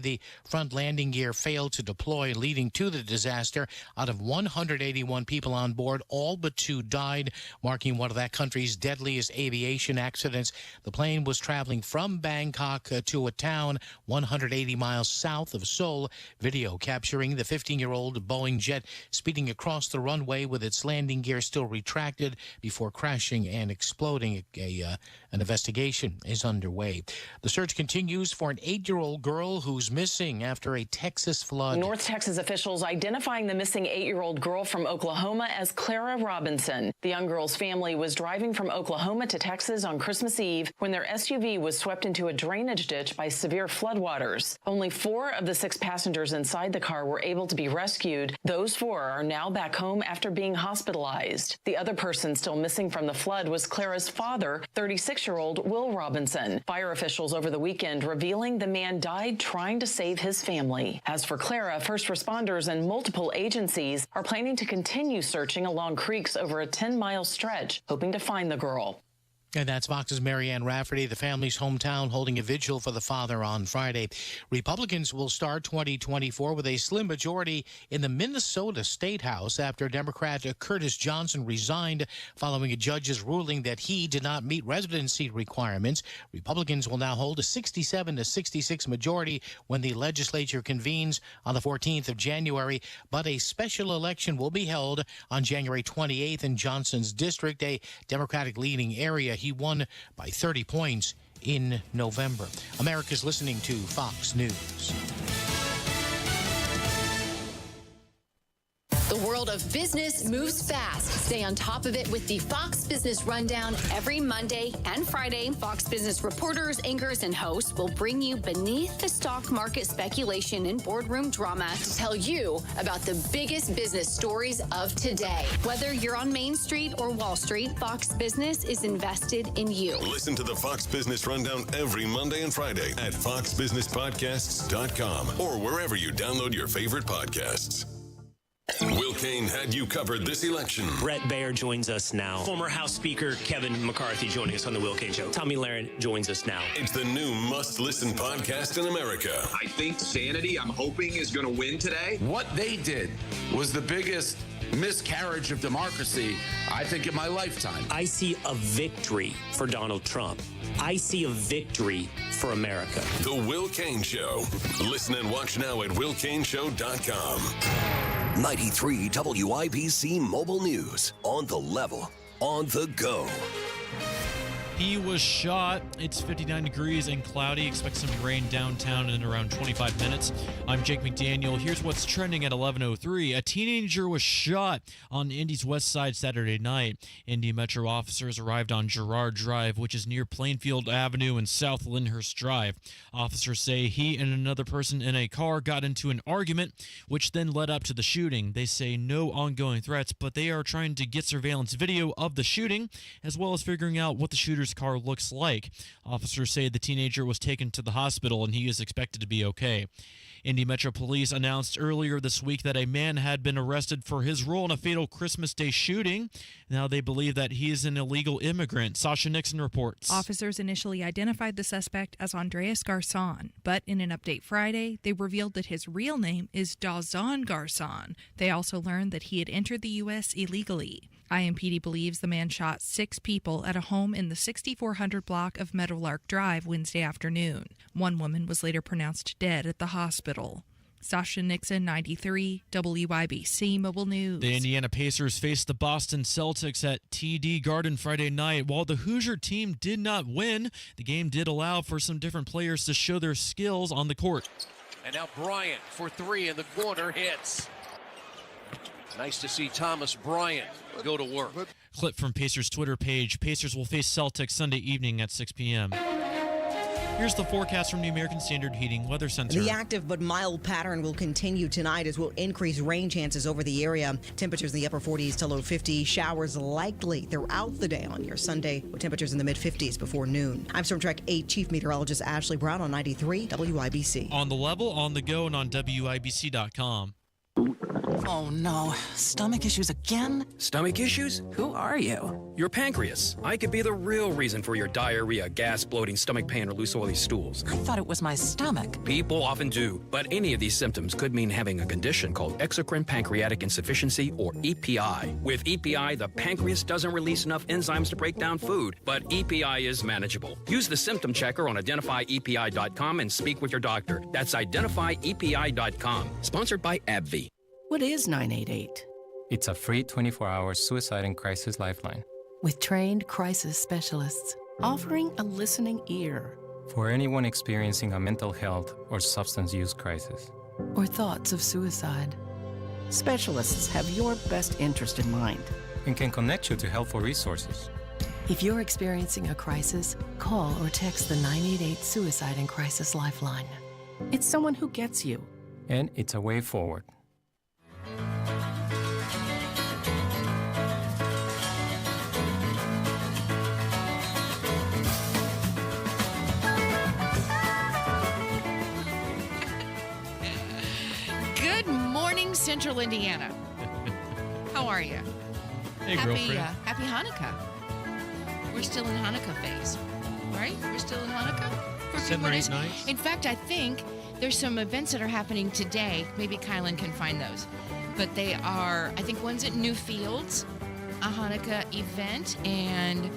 the front landing gear failed to deploy, leading to the disaster. Out of 181 people on board, all but 2 died, marking one of that country's deadliest aviation accidents. The plane was traveling from Bangkok to a town 180 miles south of Seoul. Video capturing the 15-year-old Boeing jet speeding across the runway with its landing gear still retracted before crashing and exploding. An investigation is underway. The search continues for an 8-year-old girl who's missing after a Texas flood. North Texas officials identifying the missing 8-year-old girl from Oklahoma as Clara Robinson. The young girl's family was driving from Oklahoma to Texas on Christmas Eve when their SUV was swept into a drainage ditch by severe floodwaters. Only 4 of the 6 passengers inside the car were able to be rescued. Those 4 are now back home after being hospitalized. The other person still missing from the flood was Clara's father, 36-year-old Will Robinson. Fire officials over the weekend revealing the man died trying to save his family. As for Clara, first responders and multiple agencies are planning to continue searching along creeks over a 10-mile stretch, hoping to find the girl. And that's Fox's Marianne Rafferty, the family's hometown, holding a vigil for the father on Friday. Republicans will start 2024 with a slim majority in the Minnesota State House after Democrat Curtis Johnson resigned following a judge's ruling that he did not meet residency requirements. Republicans will now hold a 67-66 majority when the legislature convenes on the 14th of January, but a special election will be held on January 28th in Johnson's district, a Democratic leading area. He won by 30 points in November. America's listening to Fox News. The world of business moves fast. Stay on top of it with the Fox Business Rundown every Monday and Friday. Fox Business reporters, anchors, and hosts will bring you beneath the stock market speculation and boardroom drama to tell you about the biggest business stories of today. Whether you're on Main Street or Wall Street, Fox Business is invested in you. Listen to the Fox Business Rundown every Monday and Friday at foxbusinesspodcasts.com or wherever you download your favorite podcasts. Will Kane had you covered this election. Brett Baer joins us now. Former House Speaker Kevin McCarthy joining us on The Will Kane Show. Tommy Lahren joins us now. It's the new must-listen podcast in America. I think Sanity, I'm hoping, is going to win today. What they did was the biggest miscarriage of democracy, I think, in my lifetime. I see a victory for Donald Trump. I see a victory for America. The Will Kane Show. Listen and watch now at willkaneshow.com. 93 WIBC Mobile News. On the level, on the go. He was shot. It's 59 degrees and cloudy. Expect some rain downtown in around 25 minutes. I'm Jake McDaniel. Here's what's trending at 11:03. A teenager was shot on Indy's west side Saturday night. Indy Metro officers arrived on Girard Drive, which is near Plainfield Avenue and South Lyndhurst Drive. Officers say he and another person in a car got into an argument, which then led up to the shooting. They say no ongoing threats, but they are trying to get surveillance video of the shooting, as well as figuring out what the shooter's car looks like. Officers say the teenager was taken to the hospital and he is expected to be okay. Indy Metro Police announced earlier this week that a man had been arrested for his role in a fatal Christmas Day shooting. Now they believe that he is an illegal immigrant. Sasha Nixon reports. Officers initially identified the suspect as Andreas Garcon, but in an update Friday, they revealed that his real name is Dazan Garcon. They also learned that he had entered the U.S. illegally. IMPD believes the man shot 6 people at a home in the 6400 block of Meadowlark Drive Wednesday afternoon. One woman was later pronounced dead at the hospital. Sasha Nixon, 93, WIBC Mobile News. The Indiana Pacers faced the Boston Celtics at TD Garden Friday night. While the Hoosier team did not win, the game did allow for some different players to show their skills on the court. And now Bryant for 3 in the corner hits. Nice to see Thomas Bryant go to work. Clip from Pacers' Twitter page. Pacers will face Celtics Sunday evening at 6 p.m. Here's the forecast from the American Standard Heating Weather Center. The active but mild pattern will continue tonight as will increase rain chances over the area. Temperatures in the upper 40s to low 50s. Showers likely throughout the day on your Sunday with temperatures in the mid-50s before noon. I'm Storm Track 8 Chief Meteorologist Ashley Brown on 93 WIBC. On the level, on the go, and on WIBC.com. Oh no, stomach issues again? Stomach issues? Who are you? Your pancreas. I could be the real reason for your diarrhea, gas, bloating, stomach pain, or loose oily stools. I thought it was my stomach. People often do, but any of these symptoms could mean having a condition called exocrine pancreatic insufficiency, or EPI. With EPI, the pancreas doesn't release enough enzymes to break down food, but EPI is manageable. Use the symptom checker on identifyepi.com and speak with your doctor. That's identifyepi.com. Sponsored by AbbVie. What is 988? It's a free 24-hour suicide and crisis lifeline. With trained crisis specialists, offering a listening ear. For anyone experiencing a mental health or substance use crisis. Or thoughts of suicide. Specialists have your best interest in mind. And can connect you to helpful resources. If you're experiencing a crisis, call or text the 988 Suicide and Crisis Lifeline. It's someone who gets you. And it's a way forward. Good morning, Central Indiana. How are you? Hey, girlfriend. Happy Hanukkah. We're still in Hanukkah phase, right? We're still in Hanukkah for a few 7 more or 8 days. nights. In fact, I think there's some events that are happening today. Maybe Kielynn can find those. But they are, I think one's at Newfields, a Hanukkah event, and,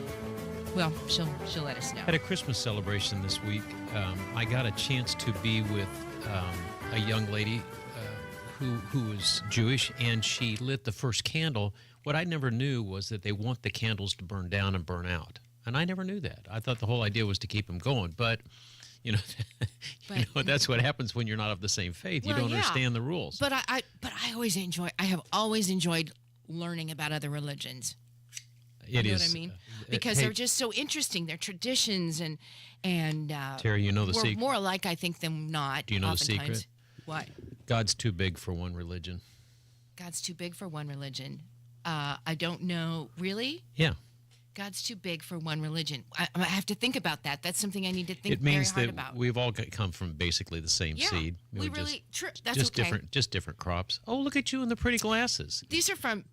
well, she'll let us know. Had a Christmas celebration this week. I got a chance to be with a young lady who was Jewish, and she lit the first candle. What I never knew was that they want the candles to burn down and burn out. And I never knew that. I thought the whole idea was to keep them going. But, you know, that's what happens when you're not of the same faith. Well, you don't yeah. understand the rules. But I have always enjoyed learning about other religions. You know what I mean? Because hey, they're just so interesting. Their traditions and Terri, you know the we're secret. more alike, I think, than not. Do you know the oftentimes. secret? What? God's too big for one religion. God's too big for one religion. I don't know. Really? Yeah. God's too big for one religion. I have to think about that. That's something I need to think It means very hard that about. we've all come from basically the same seed. We really. That's just okay. different crops. Oh, look at you in the pretty glasses. These are from.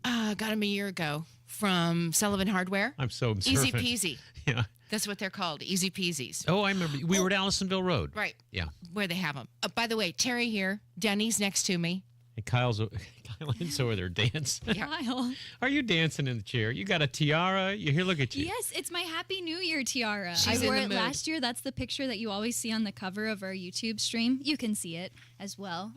Got them a year ago from Sullivan Hardware. I'm so Easy observant. peasy. Yeah. That's what they're called. Easy peasies. Oh, I remember. We were at Allisonville Road. Right. Yeah. Where they have them. By the way, Terry here. Denny's next to me. And Kyle's over there dancing. Kyle. Are you dancing in the chair? You got a tiara. You here? Look at you. Yes, it's my Happy New Year tiara. She's I wore in the it mood. last year. That's the picture that you always see on the cover of our YouTube stream. You can see it as well.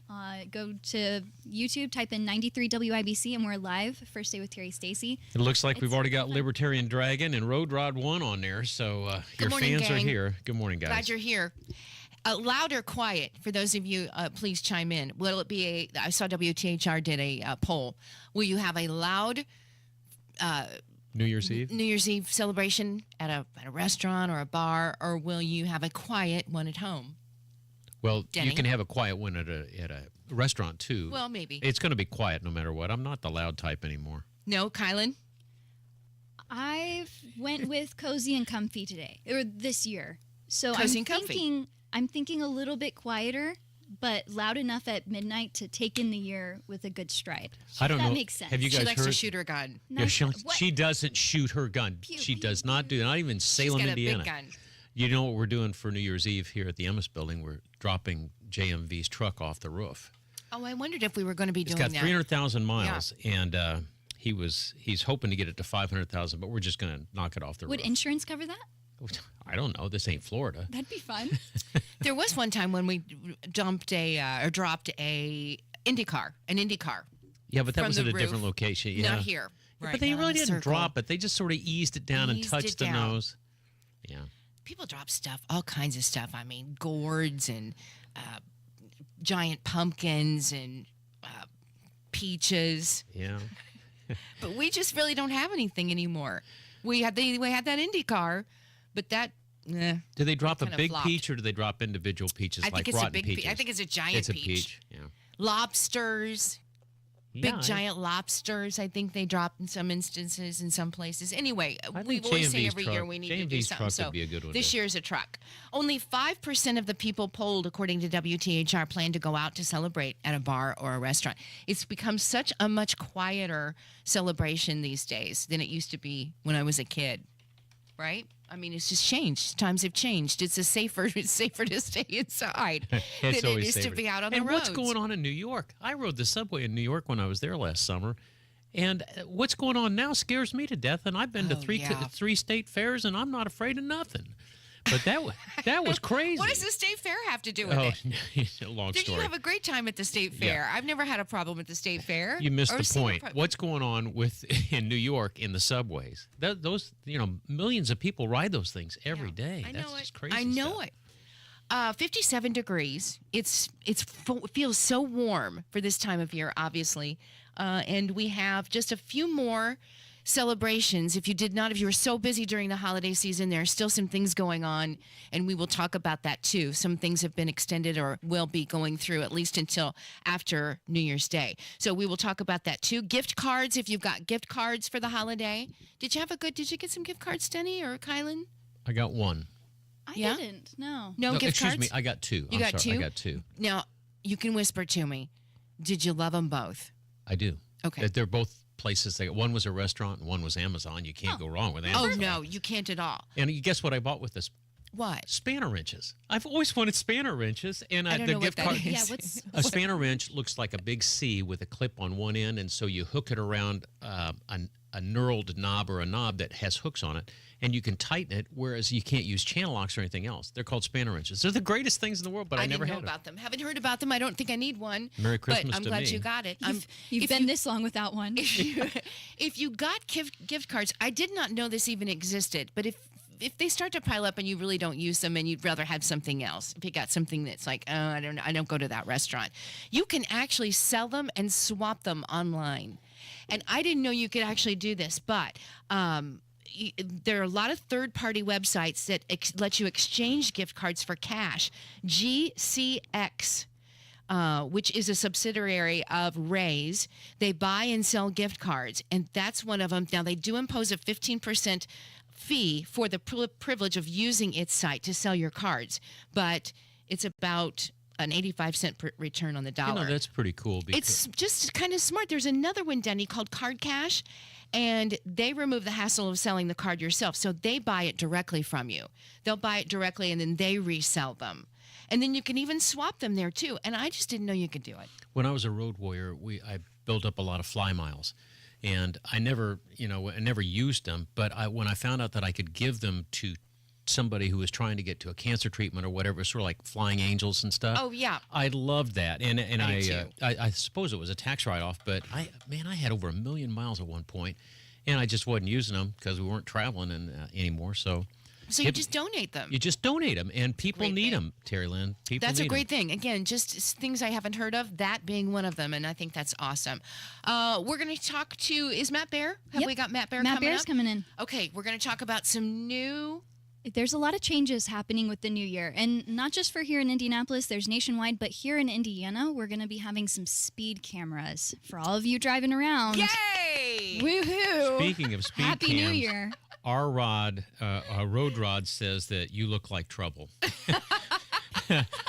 Go to YouTube, type in 93 WIBC, and we're live. First Day with Terri Stacy. It looks like we've already got Libertarian Dragon and Road Rod 1 on there. So your morning, fans are gang. here. Good morning, guys. Glad you're here. Loud or quiet, for those of you, please chime in. Will it be I saw WTHR did a poll. Will you have a loud New Year's Eve? New Year's Eve celebration at a restaurant or a bar, or will you have a quiet one at home? Well, Denny? you can have a quiet one at a restaurant, too. Well, maybe. It's going to be quiet no matter what. I'm not the loud type anymore. No, Kielynn? I went with cozy and comfy today, or this year. So Cozy and comfy. I'm thinking a little bit quieter, but loud enough at midnight to take in the year with a good stride. I don't that know. makes sense. Have you guys She likes heard? to shoot her gun. Yeah, she doesn't shoot her gun. She does not do that. Not even Salem, She's got Indiana. a big gun. You know what we're doing for New Year's Eve here at the Emmis Building? We're dropping JMV's truck off the roof. Oh, I wondered if we were going to be It's doing got that. 300,000 miles, and he's hoping to get it to 500,000, but we're just going to knock it off the Would roof. insurance cover that? I don't know. This ain't Florida. That'd be fun. There was one time when we dropped an Indy car. Yeah, but that From was the at a roof. different location. Yeah. Not here. Right, But they not on really the didn't circle. drop it. They just sort of eased it down and Eased touched it the down. nose. Yeah. People drop stuff, all kinds of stuff. I mean, gourds and giant pumpkins and peaches. Yeah. But we just really don't have anything anymore. We had that Indy car, but that. Do they drop a kinda big flopped. peach or do they drop individual peaches I like think it's a rotten big. peaches? I think it's a giant It's a peach. peach. Yeah. Lobsters. Big giant lobsters, I think they drop in some instances in some places. Anyway, we always say every year we need to do something. So would be a good one this year's a truck. Only 5% of the people polled, according to WTHR, plan to go out to celebrate at a bar or a restaurant. It's become such a much quieter celebration these days than it used to be when I was a kid, right? I mean, it's just changed. Times have changed. It's safer to stay inside than it used to be out on the roads. And what's going on in New York? I rode the subway in New York when I was there last summer. And what's going on now scares me to death. And I've been to three state fairs, and I'm not afraid of nothing. But that was crazy. What does the state fair have to do with it? Long Did story. you have a great time at the state fair? I've never had a problem at the state fair. You missed the point. What's going on in New York in the subways? Those millions of people ride those things every day. That's just crazy. I know it. 57 degrees. It feels so warm for this time of year, obviously. And we have just a few more celebrations. If you were so busy during the holiday season, there are still some things going on, and we will talk about that too. Some things have been extended or will be going through at least until after New Year's Day. So we will talk about that too. Gift cards, if you've got gift cards for the holiday. Did you get some gift cards, Denny or Kielynn? I got one. I didn't. No gift cards? Excuse me, I got two. You got two? I got two. Now, you can whisper to me. Did you love them both? I do. Okay. They're both places. One was a restaurant and one was Amazon. You can't go wrong with Amazon. Oh, no, you can't at all. And you guess what I bought with this? What? Spanner wrenches. I've always wanted spanner wrenches. And I don't the know gift what that card. is. A spanner wrench looks like a big C with a clip on one end, and so you hook it around a knurled knob or a knob that has hooks on it, and you can tighten it, whereas you can't use channel locks or anything else. They're called spanner wrenches. They're the greatest things in the world, but I never didn't had know about them. Haven't heard about them. I don't think I need one. Merry Christmas but I'm to glad me. you got it. You've been this long without one. If you got gift cards, I did not know this even existed, but if they start to pile up and you really don't use them and you'd rather have something else, if you got something that's like, oh, I don't go to that restaurant, you can actually sell them and swap them online. And I didn't know you could actually do this, but there are a lot of third-party websites that let you exchange gift cards for cash. GCX, which is a subsidiary of Raise, they buy and sell gift cards, and that's one of them. Now, they do impose a 15% fee for the privilege of using its site to sell your cards, but it's about an 85-cent return on the dollar. That's pretty cool. It's just kind of smart. There's another one, Denny, called Card Cash, and they remove the hassle of selling the card yourself. So they buy it directly from you. They'll buy it directly, and then they resell them. And then you can even swap them there, too. And I just didn't know you could do it. When I was a road warrior, I built up a lot of fly miles. And I never used them. But when I found out that I could give them to somebody who was trying to get to a cancer treatment or whatever, sort of like flying angels and stuff. Oh, yeah. I loved that. And I suppose it was a tax write-off, but I had over 1 million miles at one point, and I just wasn't using them because we weren't traveling anymore. So you just donate them. You just donate them, and people need them, Terri Lynn. That's a great thing. Again, just things I haven't heard of, that being one of them, and I think that's awesome. We're going to talk to, is Matt Bear? Have we got Matt Bear coming up? Matt Bear's coming in. Okay, we're going to talk about some new... There's a lot of changes happening with the new year, and not just for here in Indianapolis, there's nationwide, but here in Indiana, we're going to be having some speed cameras for all of you driving around. Yay! Woohoo! Speaking of speed Happy cams, New Year. Our road rod says that you look like trouble.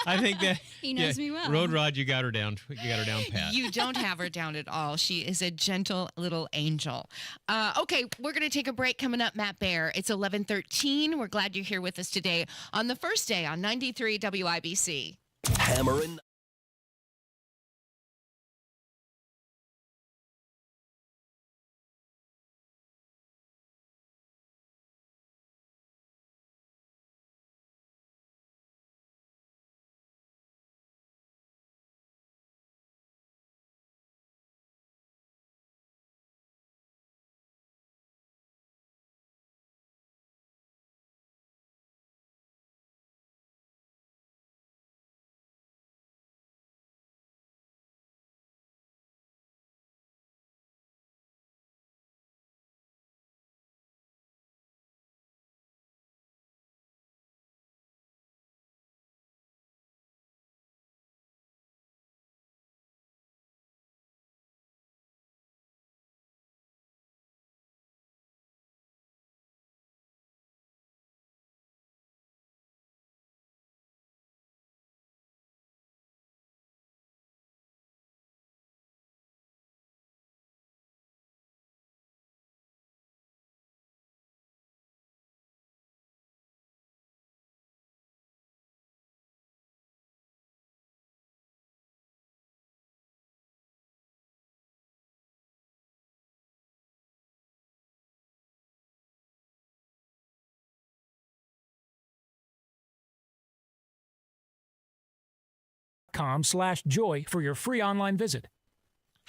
I think that he knows me well. Road Rod, you got her down. You got her down pat. You don't have her down at all. She is a gentle little angel. Okay, we're going to take a break. Coming up, Matt Bear. It's 11:13. We're glad you're here with us today on the first day on 93 WIBC. Hammering hims.com/joy for your free online visit.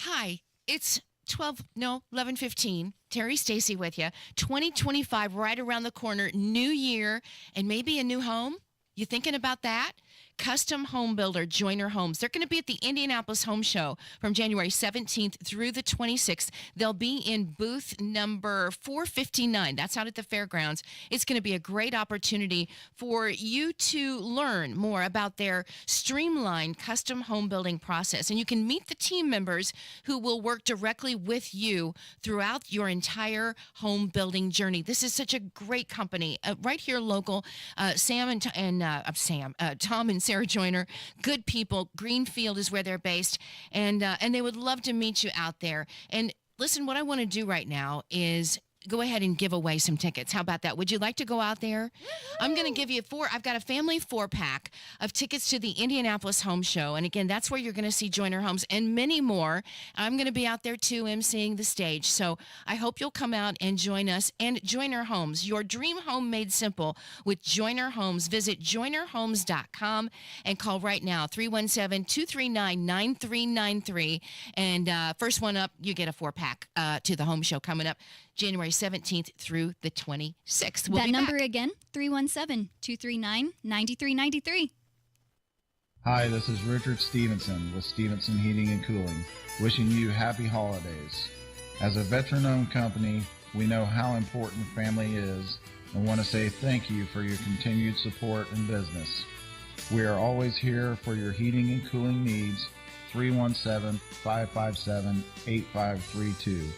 Hi, it's 11:15. Terri Stacy with you. 2025 right around the corner. New year and maybe a new home. You thinking about that? Custom home builder Joyner Homes. They're going to be at the Indianapolis Home Show from January 17th through the 26th. They'll be in booth number 459. That's out at the fairgrounds. It's going to be a great opportunity for you to learn more about their streamlined custom home building process. And you can meet the team members who will work directly with you throughout your entire home building journey. This is such a great company. Right here local, Tom and Sarah Joyner, good people. Greenfield is where they're based, and they would love to meet you out there. And listen, what I want to do right now is go ahead and give away some tickets. How about that? Would you like to go out there? I'm going to give you I've got a family 4-pack of tickets to the Indianapolis Home Show. And again, that's where you're going to see Joyner Homes and many more. I'm going to be out there too, emceeing the stage. So I hope you'll come out and join us. And Joyner Homes, your dream home made simple with Joyner Homes. Visit joynerhomes.com and call right now, 317-239-9393. And first one up, you get a 4-pack to the home show coming up January 17th through the 26th. That number again, 317-239-9393. Hi, this is Richard Stevenson with Stevenson Heating and Cooling, wishing you happy holidays. As a veteran-owned company, we know how important family is and want to say thank you for your continued support and business. We are always here for your heating and cooling needs, 317-557-8532.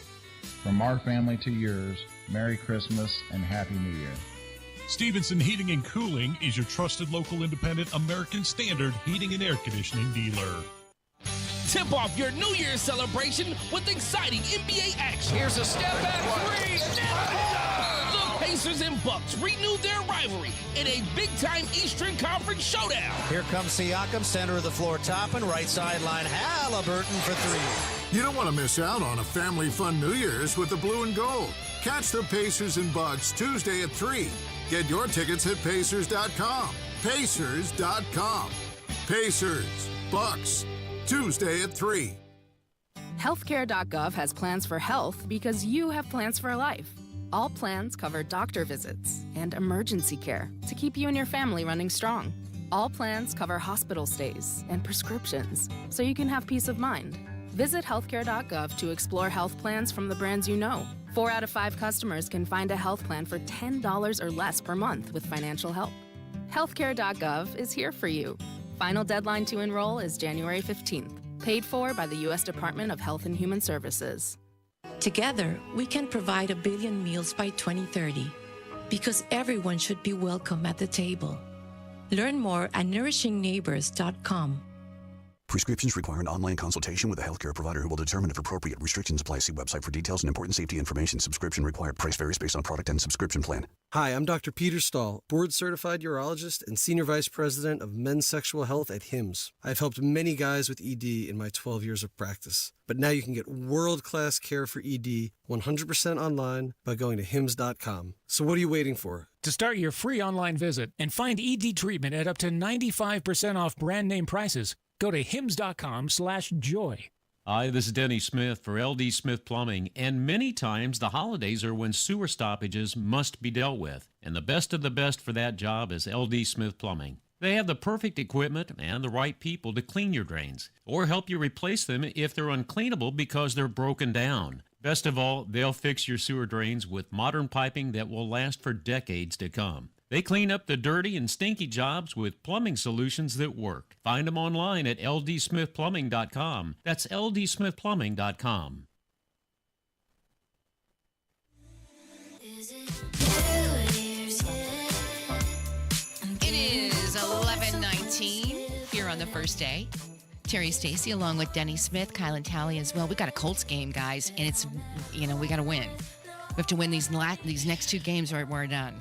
From our family to yours, Merry Christmas and Happy New Year. Stevenson Heating and Cooling is your trusted local independent American Standard heating and air conditioning dealer. Tip off your New Year's celebration with exciting NBA action. Here's a step back three. The Pacers and Bucks renew their rivalry in a big-time Eastern Conference showdown. Here comes Siakam, center of the floor topping, right sideline, Halliburton for three. You don't want to miss out on a family fun New Year's with the blue and gold. Catch the Pacers and Bucks Tuesday at 3. Get your tickets at Pacers.com. Pacers.com. Pacers, Bucks, Tuesday at 3. Healthcare.gov has plans for health because you have plans for life. All plans cover doctor visits and emergency care to keep you and your family running strong. All plans cover hospital stays and prescriptions so you can have peace of mind. Visit healthcare.gov to explore health plans from the brands you know. 4 out of 5 customers can find a health plan for $10 or less per month with financial help. Healthcare.gov is here for you. Final deadline to enroll is January 15th. Paid for by the U.S. Department of Health and Human Services. Together, we can provide 1 billion meals by 2030 because everyone should be welcome at the table. Learn more at nourishingneighbors.com. Prescriptions require an online consultation with a healthcare provider who will determine if appropriate restrictions apply. See website for details and important safety information. Subscription required. Price varies based on product and subscription plan. Hi, I'm Dr. Peter Stahl, board-certified urologist and senior vice president of men's sexual health at HIMSS. I've helped many guys with ED in my 12 years of practice. But now you can get world-class care for ED 100% online by going to HIMSS.com. So what are you waiting for? To start your free online visit and find ED treatment at up to 95% off brand name prices, go to hims.com/joy. Hi, this is Denny Smith for LD Smith Plumbing, and many times the holidays are when sewer stoppages must be dealt with, and the best of the best for that job is LD Smith Plumbing. They have the perfect equipment and the right people to clean your drains, or help you replace them if they're uncleanable because they're broken down. Best of all, they'll fix your sewer drains with modern piping that will last for decades to come. They clean up the dirty and stinky jobs with plumbing solutions that work. Find them online at ldsmithplumbing.com. That's ldsmithplumbing.com. It is 11:19 here on the first day. Terri Stacy along with Denny Smith, Kielynn Talley as well. We got a Colts game, guys, and it's, we got to win. We have to win these next 2 games or we're done.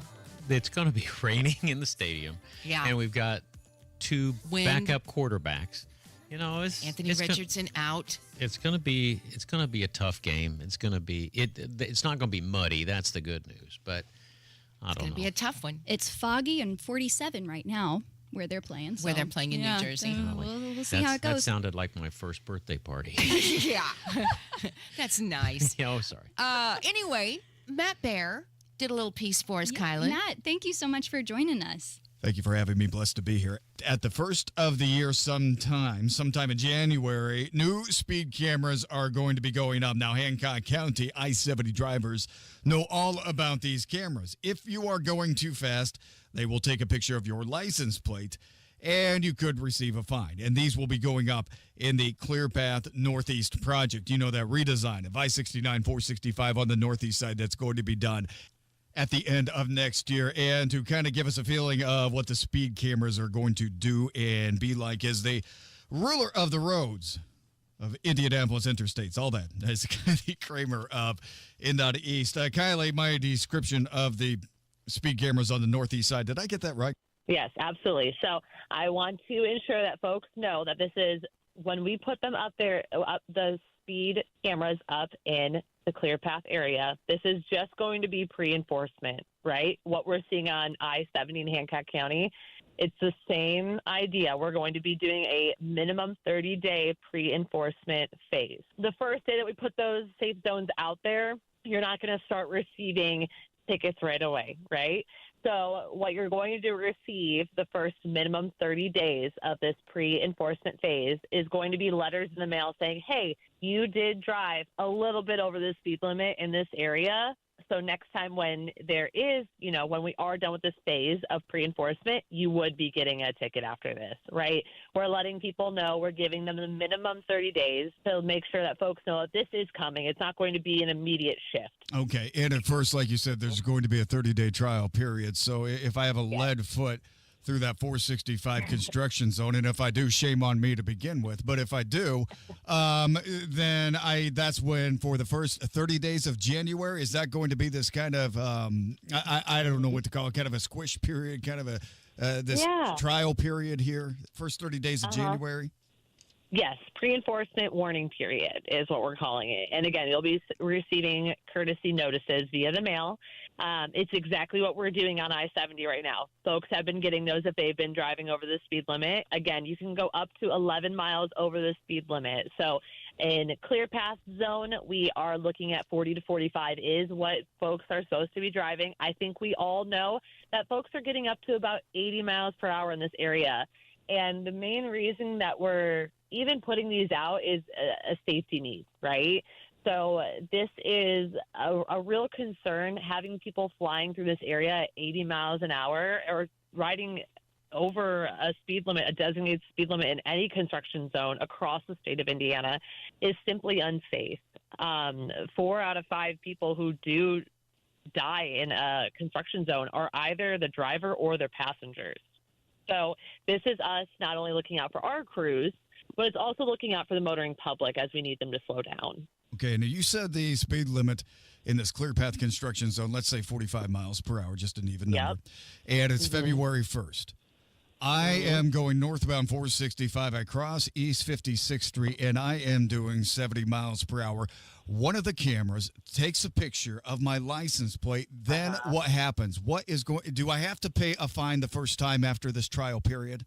It's going to be raining in the stadium. Yeah. And we've got 2 backup quarterbacks. Anthony Richardson out. It's going to be a tough game. It's going to be it's not going to be muddy. That's the good news. But I don't know. It's going to be a tough one. It's foggy and 47 right now. where they're playing. Where they're playing in New Jersey. So we'll see how it That goes. sounded like my first birthday party. Yeah. That's nice. Oh, sorry. Anyway, Matt Bear did a little piece for us, Kielynn. Matt, thank you so much for joining us. Thank you for having me. Blessed to be here. At the first of the year sometime in January, new speed cameras are going to be going up. Now, Hancock County I-70 drivers know all about these cameras. If you are going too fast, they will take a picture of your license plate, and you could receive a fine. And these will be going up in the Clear Path Northeast project. You know, that redesign of I-69, 465 on the northeast side that's going to be done at the end of next year. And to kind of give us a feeling of what the speed cameras are going to do and be like as the ruler of the roads of Indianapolis Interstates, all that. That's Kylie Kramer of INDOT East. Kylie, my description of the speed cameras on the northeast side, did I get that right? Yes, absolutely. So I want to ensure that folks know that this is when we put them up there, the speed cameras up in the Clear Path area, this is just going to be pre-enforcement, right? What we're seeing on I-70 in Hancock County, it's the same idea. We're going to be doing a minimum 30-day pre-enforcement phase. The first day that we put those safe zones out there, you're not going to start receiving tickets right away, right? So what you're going to receive the first minimum 30 days of this pre-enforcement phase is going to be letters in the mail saying, hey, you did drive a little bit over the speed limit in this area. So next time when there is, when we are done with this phase of pre-enforcement, you would be getting a ticket after this, right? We're letting people know, we're giving them the minimum 30 days to make sure that folks know that this is coming. It's not going to be an immediate shift. Okay. And at first, like you said, there's going to be a 30-day trial period. So if I have a lead foot through that 465 construction zone, and if I do, shame on me to begin with. But if I do, then that's when for the first 30 days of January, is that going to be this kind of, I don't know what to call it, kind of a squish period, kind of this trial period here, first 30 days of January? Yes, pre-enforcement warning period is what we're calling it. And again, you'll be receiving courtesy notices via the mail. It's exactly what we're doing on I-70 right now. Folks have been getting those if they've been driving over the speed limit. Again, you can go up to 11 miles over the speed limit. So in Clear Path zone, we are looking at 40 to 45 is what folks are supposed to be driving. I think we all know that folks are getting up to about 80 miles per hour in this area. And the main reason that we're even putting these out is a safety need, right? So this is a real concern, having people flying through this area at 80 miles an hour or riding over a speed limit, a designated speed limit in any construction zone across the state of Indiana is simply unsafe. 4 out of 5 people who do die in a construction zone are either the driver or their passengers. So this is us not only looking out for our crews, but it's also looking out for the motoring public as we need them to slow down. Okay, now you said the speed limit in this Clear Path construction zone, let's say 45 miles per hour, just an even number. And it's February 1st. I am going northbound 465. I cross East 56th Street, and I am doing 70 miles per hour. One of the cameras takes a picture of my license plate. Then what happens? Do I have to pay a fine the first time after this trial period?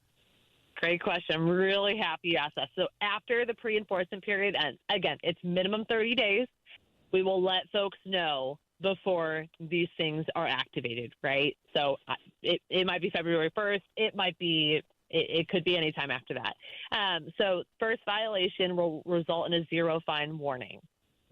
Great question. I'm really happy you asked that. So after the pre-enforcement period ends, again, it's minimum 30 days. We will let folks know before these things are activated, right? So it might be February 1st. It could be any time after that. So first violation will result in a 0 fine warning.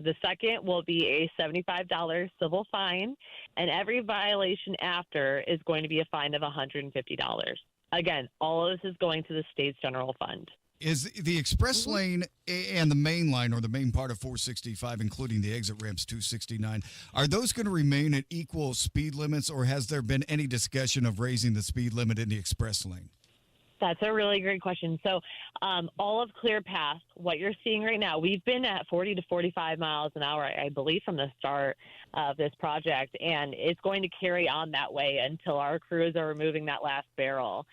The second will be a $75 civil fine, and every violation after is going to be a fine of $150. Again, all of this is going to the state's general fund. Is the express lane and the main line, or the main part of 465, including the exit ramps 269, are those going to remain at equal speed limits, or has there been any discussion of raising the speed limit in the express lane? That's a really great question. So all of Clear Path, what you're seeing right now, we've been at 40 to 45 miles an hour, I believe, from the start of this project, and it's going to carry on that way until our crews are removing that last barrel.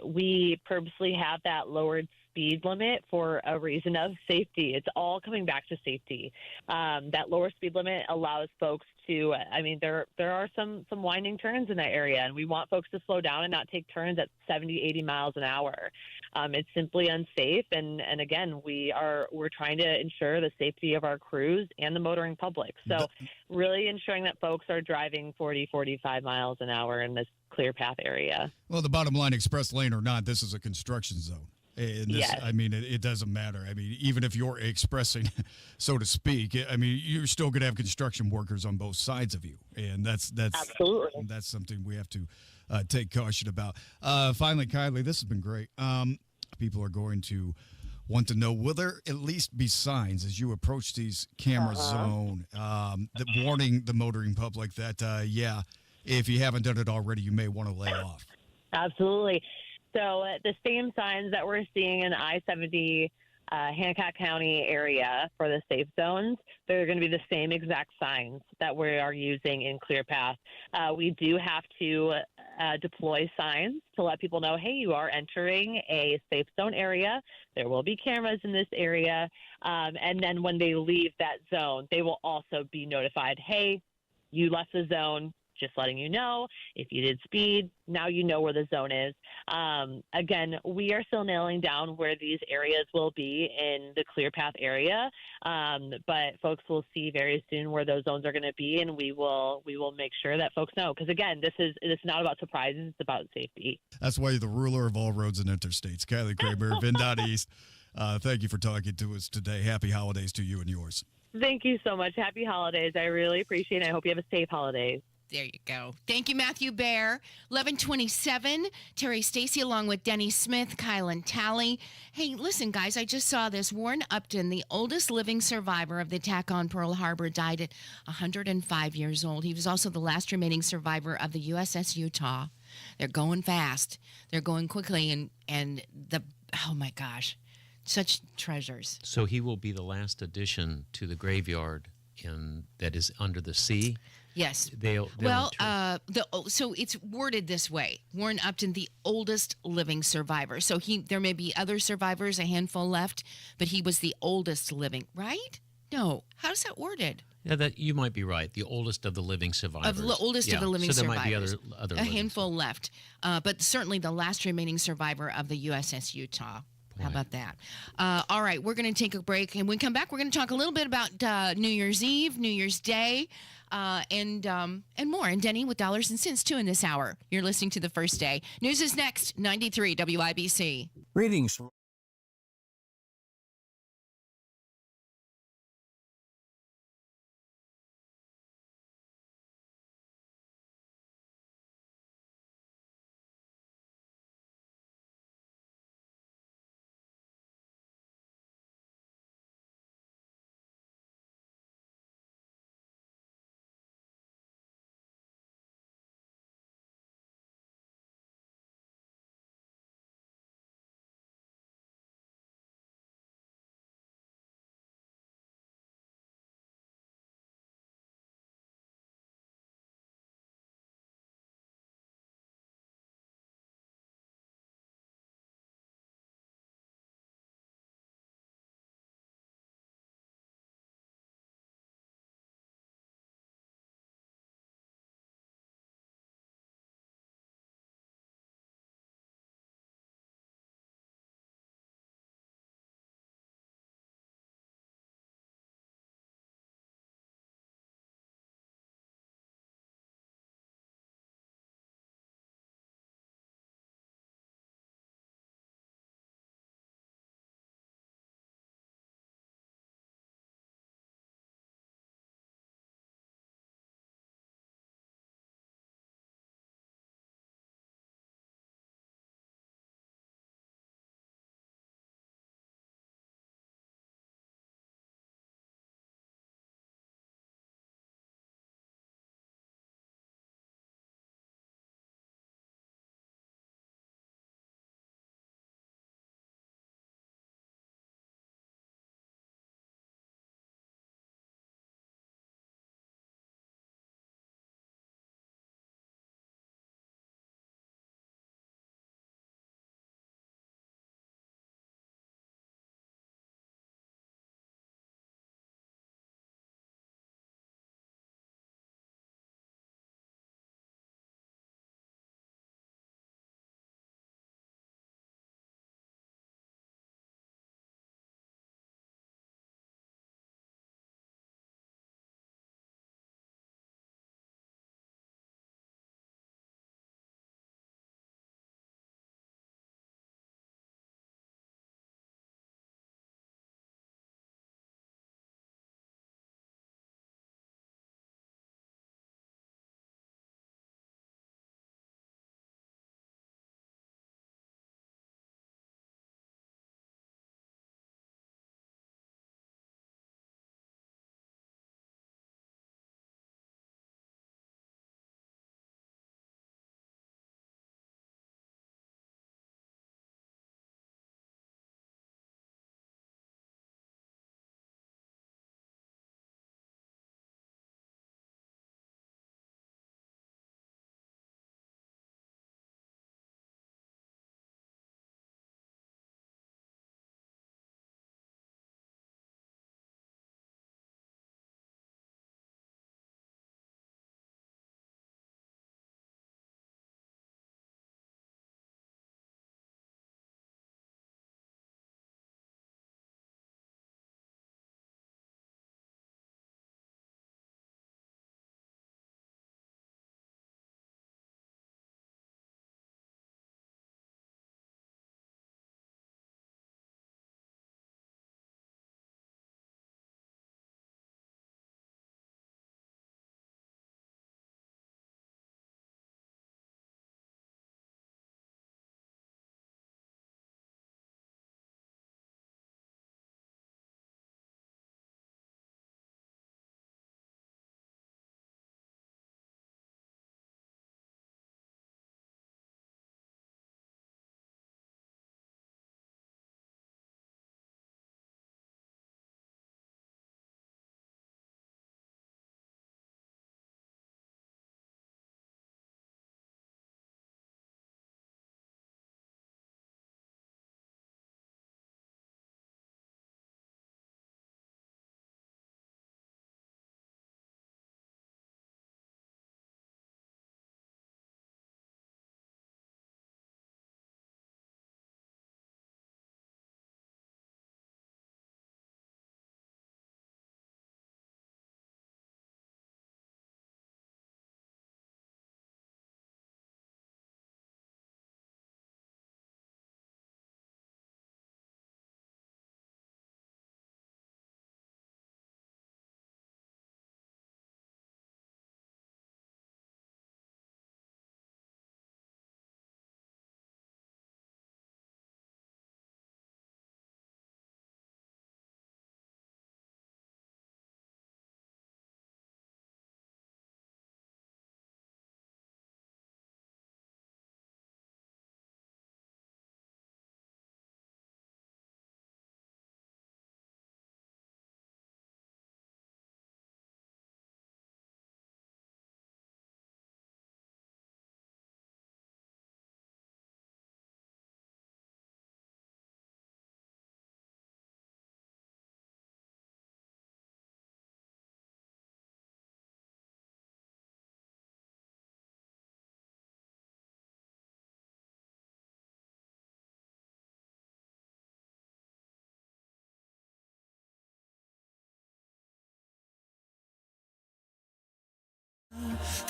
We purposely have that lowered speed limit for a reason of safety. It's all coming back to safety. That lower speed limit allows folks to, there are some winding turns in that area, and we want folks to slow down and not take turns at 70, 80 miles an hour. It's simply unsafe. And again, we're trying to ensure the safety of our crews and the motoring public. So really ensuring that folks are driving 40, 45 miles an hour in this clear path area. Well, the bottom line, express lane or not, this is a construction zone. And this, Yes. it doesn't matter. Even if you're expressing, so to speak, you're still going to have construction workers on both sides of you. And that's absolutely, that's something we have to take caution about. Finally, Kylie, this has been great. People are going to want to know, will there at least be signs as you approach these camera zone that warning the motoring public that, if you haven't done it already, you may want to lay off? Absolutely. So the same signs that we're seeing in I-70 Hancock County area for the safe zones, they're going to be the same exact signs that we are using in ClearPath. We do have to deploy signs to let people know, hey, you are entering a safe zone area. There will be cameras in this area. And then when they leave that zone, they will also be notified, hey, you left the zone. Just letting you know, if you did speed, now you know where the zone is. Again, we are still nailing down where these areas will be in the ClearPath area, but folks will see very soon where those zones are going to be, and we will make sure that folks know. Because again, it's not about surprises; it's about safety. That's why you're the ruler of all roads and interstates, Kylie Kramer of INDOT East. Thank you for talking to us today. Happy holidays to you and yours. Thank you so much. Happy holidays. I really appreciate it. I hope you have a safe holidays. There you go. Thank you, Matthew Bear. 11:27, Terri Stacy along with Denny Smith, Kielynn Talley. Hey, listen, guys, I just saw this. Warren Upton, the oldest living survivor of the attack on Pearl Harbor, died at 105 years old. He was also the last remaining survivor of the USS Utah. They're going fast. They're going quickly, oh my gosh, such treasures. So he will be the last addition to the graveyard that is under the sea. Yes. So it's worded this way. Warren Upton, the oldest living survivor. So there may be other survivors, a handful left, but he was the oldest living, right? No. How's that worded? Yeah, that you might be right. The oldest of the living survivors. Of the oldest of the living survivors. So there might be other a handful left, but certainly the last remaining survivor of the USS Utah. How about that? All right, we're going to take a break, and when we come back, we're going to talk a little bit about New Year's Eve, New Year's Day, and more. And Denny with Dollars and Cents, too, in this hour. You're listening to The First Day. News is next, 93 WIBC. Greetings.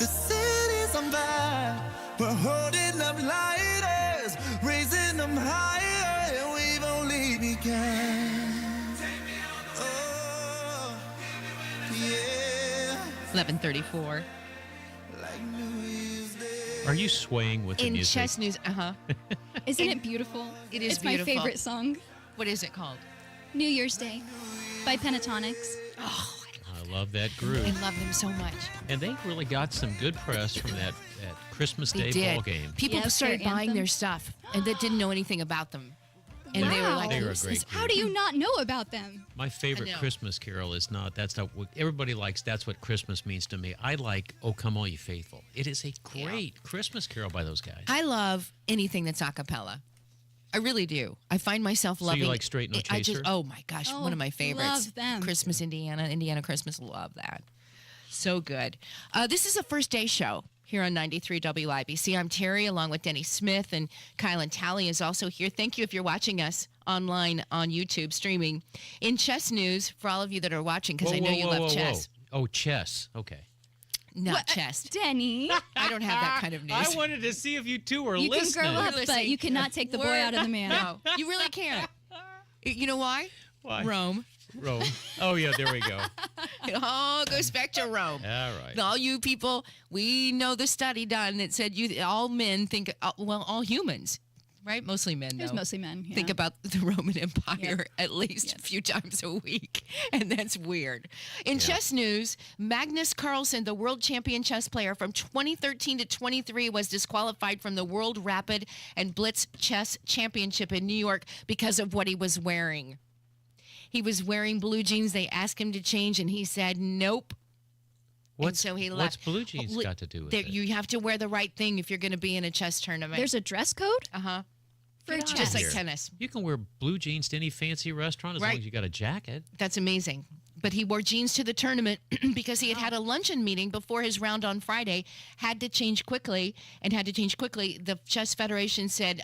The city's on fire. We're holding up lighters, raising them higher, and we've only begun. Oh, yeah. 11:34. Are you swaying with the In music? chess news, Isn't it beautiful? It is it's beautiful. my favorite song. What is it called? New Year's Day by Pentatonics. Oh, I love that groove. I love them so much. And they really got some good press from that Christmas They Day did. ball game. People Yes, started their buying anthem. their stuff and that didn't know anything about them. And they were like, They were a "This great is- How do you not know about them? My favorite I know. Christmas carol is not, that's not what everybody likes. That's what Christmas means to me. I like "Oh Come All You Faithful." It is a great Christmas carol by those guys. I love anything that's a cappella. I really do. I find myself So loving. you like Straight No I just, Chaser? oh my gosh, Oh, one of my favorites. love them. Christmas Indiana Christmas, love that. So good. This is a first day show here on 93 WIBC. I'm Terry along with Denny Smith, and Kielynn Talley is also here. Thank you if you're watching us online on YouTube streaming. In chess news, for all of you that are watching, because I know you love chess. Oh, chess. Okay. Not chess. Denny. I don't have that kind of news. I wanted to see if you two were You listening. can grow up, Listening. but you cannot take the boy We're- out of the man. No, you really can't. You know why? Why? Rome. Rome. Oh, yeah, there we go. It all goes back to Rome. All right. All you people, we know the study done that said all men think, all humans, right? Mostly men, There's though. mostly men. Yeah. Think about the Roman Empire Yep. at least a few times a week, and that's weird. In chess news, Magnus Carlsen, the world champion chess player from 2013 to 23, was disqualified from the World Rapid and Blitz Chess Championship in New York because of what he was wearing. He was wearing blue jeans. They asked him to change, and he said nope. And so he left. What's blue jeans got to do with it? You have to wear the right thing if you're going to be in a chess tournament. There's a dress code? Uh-huh. For chess. Just like tennis. You can wear blue jeans to any fancy restaurant as long as you got a jacket. That's amazing. But he wore jeans to the tournament because he had a luncheon meeting before his round on Friday, had to change quickly. The Chess Federation said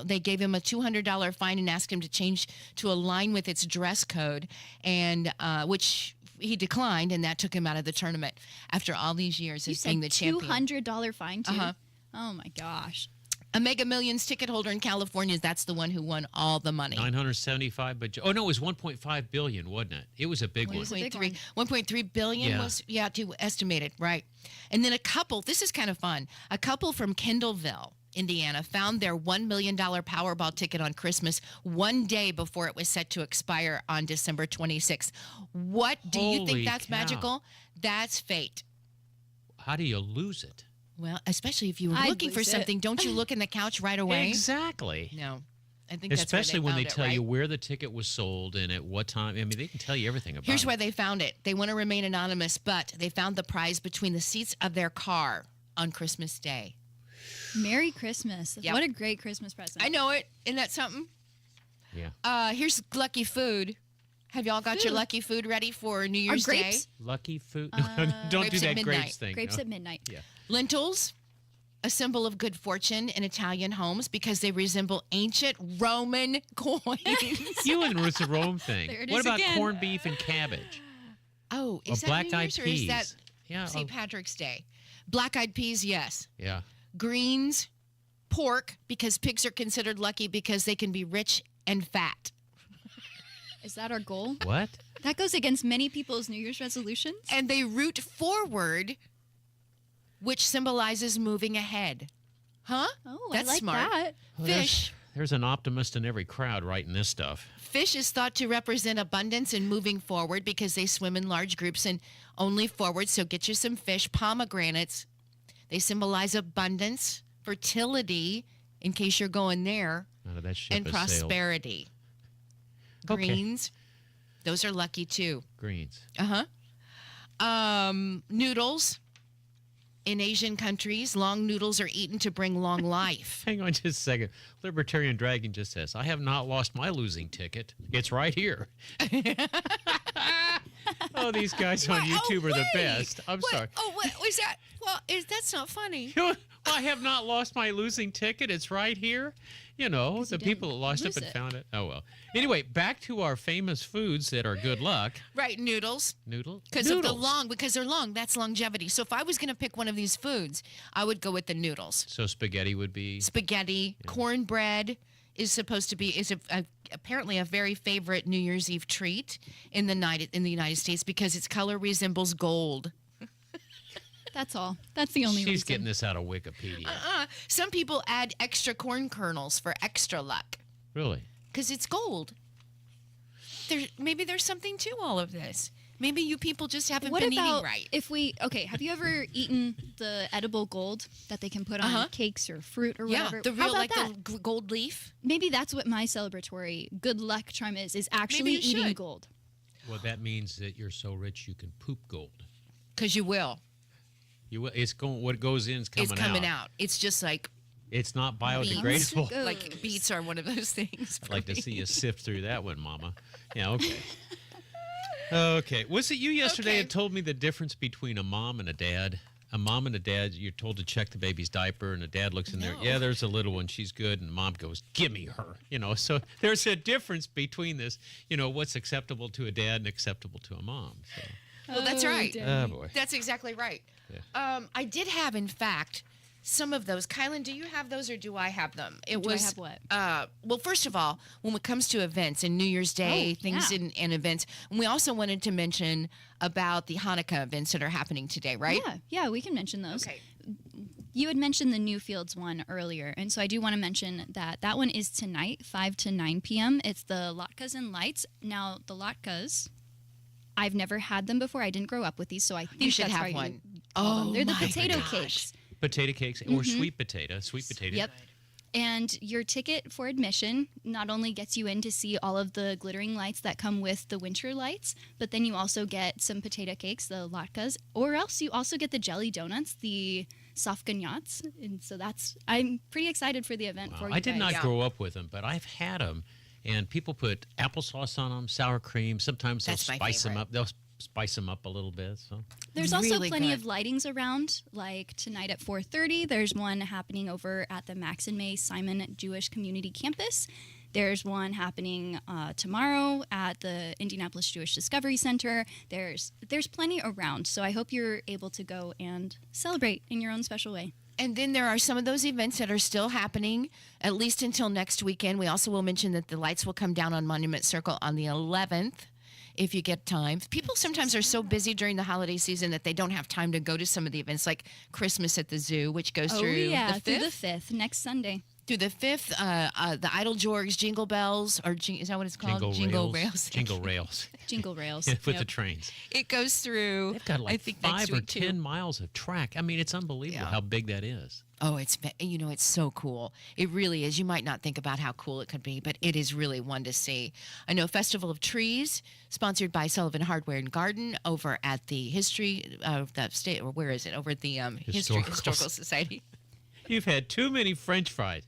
they gave him a $200 fine and asked him to change to align with its dress code, and which he declined, and that took him out of the tournament after all these years as being the champion. $200 fine, too? Uh-huh. Oh, my gosh. A Mega Millions ticket holder in California, that's the one who won all the money. 975, but oh no, it was 1.5 billion, wasn't it? It was a big one. 1.3 billion Yeah. was to estimate it, right? And then a couple, this is kind of fun. A couple from Kendallville, Indiana, found their $1 million Powerball ticket on Christmas one day before it was set to expire on December 26th. What do you Holy think that's cow. magical? That's fate. How do you lose it? Well, especially if you were I'd looking for lose it. something, don't you look in the couch right away? Exactly. No. I think Especially that's when where they found tell it, you right? where the ticket was sold and at what time. I mean, they can tell you everything about Here's it. where they found it. They want to remain anonymous, but they found the prize between the seats of their car on Christmas Day. Merry Christmas. Yep. What a great Christmas present. I know it. Isn't that something? Yeah. Here's lucky food. Have y'all got your Food. lucky food ready for New Year's Day? grapes? Lucky food. Don't do Grapes at that midnight. grapes thing. Grapes no. at midnight. Yeah. Lentils, a symbol of good fortune in Italian homes because they resemble ancient Roman coins. You and it's a Rome thing. There it What is about again. corned beef and cabbage? Oh, Or is that black-eyed New Year's or is that peas. Yeah. St. Patrick's Day? Black-eyed peas, yes. Yeah. Greens, pork, because pigs are considered lucky because they can be rich and fat. Is that our goal? What? That goes against many people's New Year's resolutions. And they root forward, which symbolizes moving ahead. Huh? Oh, That's I like smart. that. Well, Fish. There's an optimist in every crowd writing this stuff. Fish is thought to represent abundance and moving forward because they swim in large groups and only forward, so get you some fish. Pomegranates, they symbolize abundance, fertility, in case you're going there, None of that ship and has sailed. prosperity. Okay. Greens, those are lucky too. Greens. Noodles. In Asian countries, long noodles are eaten to bring long life. Hang on just a second. Libertarian Dragon just says, I have not lost my losing ticket. It's right here. Oh, these guys on YouTube are the best. I'm sorry. Oh, what was that? Well, that's not funny. I have not lost my losing ticket. It's right here. You know, the people that lost it but found it. Oh, well. Anyway, back to our famous foods that are good luck. Right, noodles. Noodle? Because they're long. That's longevity. So if I was going to pick one of these foods, I would go with the noodles. So spaghetti would be? Spaghetti. Yeah. Cornbread is supposed to be, apparently a very favorite New Year's Eve treat in the United States because its color resembles gold. That's all. That's the only reason. She's getting this out of Wikipedia. Some people add extra corn kernels for extra luck. Really? Because it's gold. Maybe there's something to all of this. Maybe you people just haven't been eating right. Have you ever eaten the edible gold that they can put on cakes or fruit or whatever? Yeah, the gold leaf. Maybe that's what my celebratory good luck charm is actually eating gold. Well, that means that you're so rich you can poop gold. Because you will. You will. It's going. What goes in is coming out. It's coming out. It's just like. It's not biodegradable. Like beets are one of those things. I'd like to see you sift through that one, Mama. Yeah. Okay. Okay. Was it you yesterday that told me the difference between a mom and a dad? A mom and a dad, you're told to check the baby's diaper, and the dad looks in there. Yeah, there's a little one. She's good. And mom goes, give me her. You know, so there's a difference between this, you know, what's acceptable to a dad and acceptable to a mom. So. Well, that's right. Oh, boy. That's exactly right. Yeah. I did have, in fact, some of those. Kielynn, do you have those or do I have them? I have what? Well, first of all, when it comes to events and New Year's Day, and events, and we also wanted to mention about the Hanukkah events that are happening today, right? Yeah, we can mention those. Okay. You had mentioned the Newfields one earlier, and so I do want to mention that one is tonight, 5 to 9 p.m. It's the latkes and lights. Now, the latkes, I've never had them before. I didn't grow up with these, so I think you should that's have how one. They're the potato cakes. Potato cakes or sweet potato. Yep. And your ticket for admission not only gets you in to see all of the glittering lights that come with the winter lights, but then you also get some potato cakes, the latkes, or else you also get the jelly donuts, the safganyats. And so I'm pretty excited for the event for you I did guys. not grow up with them, but I've had them, and people put applesauce on them, sour cream. Sometimes they'll spice them up. They'll spice them up a little bit. So there's also plenty of lightings around, like tonight at 4:30. There's one happening over at the Max and May Simon Jewish Community Campus. There's one happening tomorrow at the Indianapolis Jewish Discovery Center. There's plenty around, so I hope you're able to go and celebrate in your own special way. And then there are some of those events that are still happening, at least until next weekend. We also will mention that the lights will come down on Monument Circle on the 11th. If you get time. People sometimes are so busy during the holiday season that they don't have time to go to some of the events like Christmas at the Zoo, which goes through the 5th. Through the 5th, next Sunday. Through the 5th, the Idle George Jingle Bells, is that what it's called? Jingle Rails. Jingle Rails. Jingle Rails. With the trains. It goes through, They've got like I think 5 or 10 miles of track. I mean, it's unbelievable how big that is. Oh, it's so cool. It really is. You might not think about how cool it could be, but it is really one to see. I know Festival of Trees, sponsored by Sullivan Hardware and Garden over at the History of the State, or where is it? Over at the Historical Society. You've had too many French fries.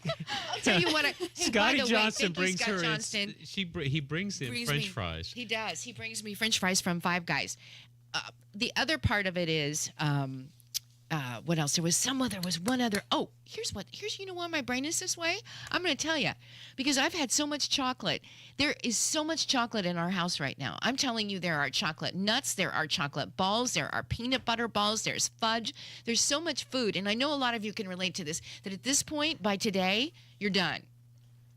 I'll tell you what. Scotty Johnson brings her. He brings in French fries. He does. He brings me French fries from Five Guys. The other part of it is. What else? There was one other. Oh, here's you know why my brain is this way? I'm going to tell you, because I've had so much chocolate. There is so much chocolate in our house right now. I'm telling you, there are chocolate nuts, there are chocolate balls, there are peanut butter balls, there's fudge. There's so much food, and I know a lot of you can relate to this. That at this point, by today, you're done.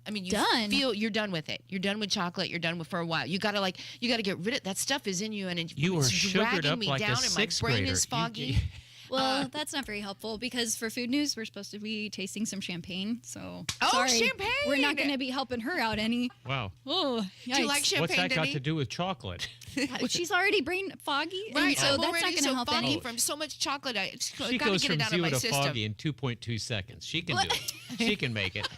I mean, feel you're done with it. You're done with chocolate. You're done with for a while. You gotta get rid of that stuff. Is in you, and it's dragging me down, and my brain is foggy. Well, that's not very helpful because for food news, we're supposed to be tasting some champagne. So, sorry, champagne! We're not going to be helping her out any. Wow. Oh, yikes. Do you like champagne? What's that Denny? got to do with chocolate? She's already brain foggy, right? So that's not going to help any. From so much chocolate, she goes from 0 to foggy in 2.2 seconds. She can do it. She can make it.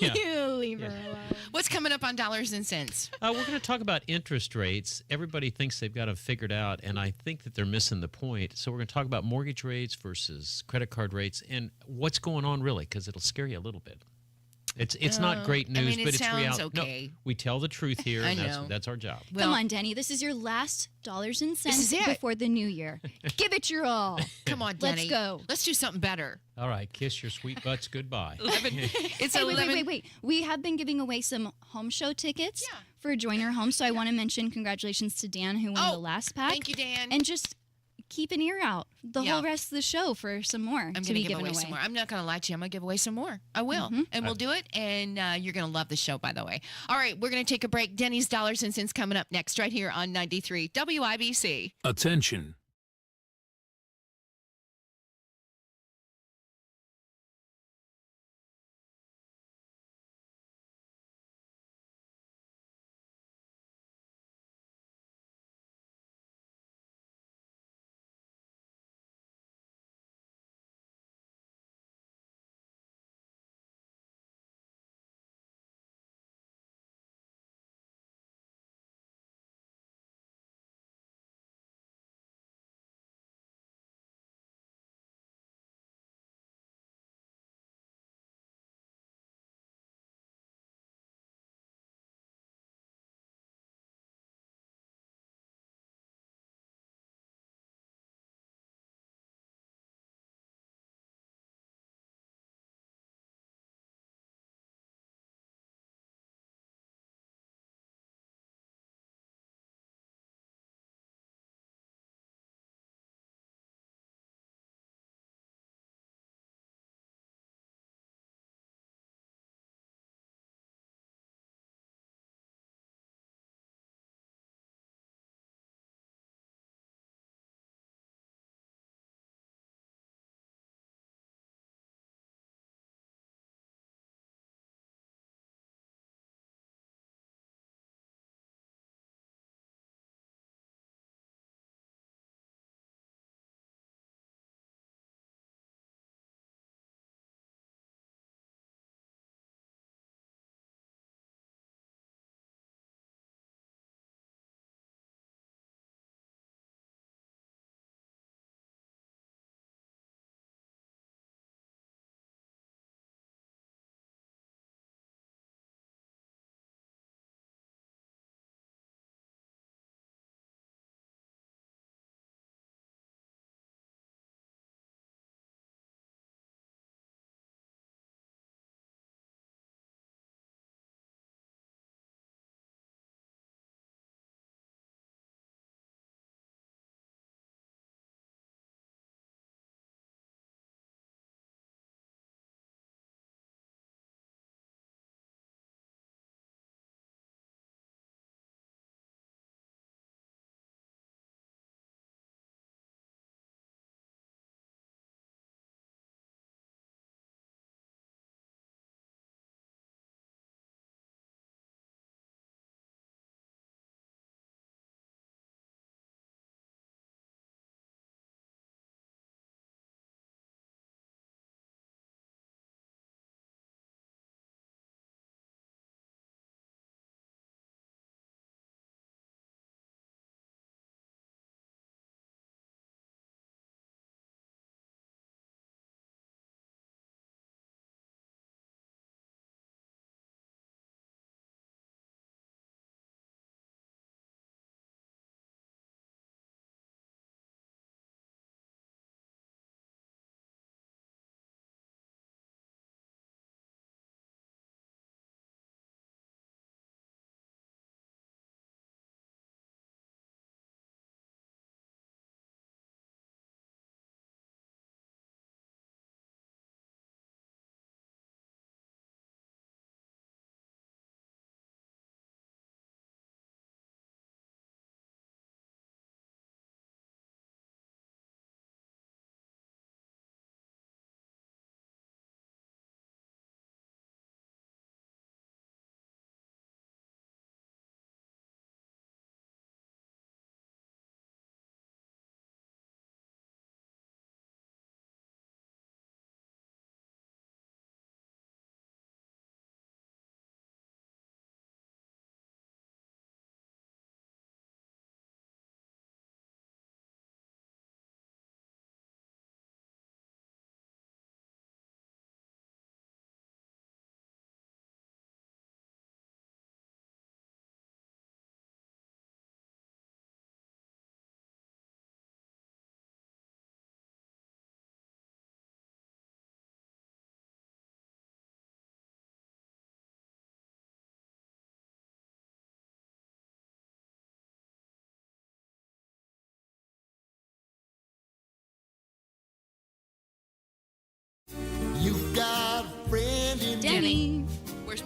You leave her alone. What's coming up on Dollars and Cents? We're going to talk about interest rates. Everybody thinks they've got them figured out, and I think that they're missing the point. So we're going to talk about mortgage rates versus credit card rates and what's going on really, because it'll scare you a little bit. It's not great news, I mean, it but it's sounds reality. okay. No, we tell the truth here, I and know. that's our job. Come on, Denny. This is your last dollars and cents before the new year. Give it your all. Come on, Denny. Let's go. Let's do something better. All right, kiss your sweet butts goodbye. It's Hey, wait. We have been giving away some home show tickets for Join Your Home. So I want to mention congratulations to Dan who won the last pack. Thank you, Dan. And just keep an ear out the whole rest of the show for some more I'm to going to be give given away some more. I'm not going to lie to you. I'm going to give away some more. I will. And we'll do it. And you're going to love the show, by the way. All right, we're going to take a break. Denny's Dollars and Cents coming up next right here on 93 WIBC. Attention.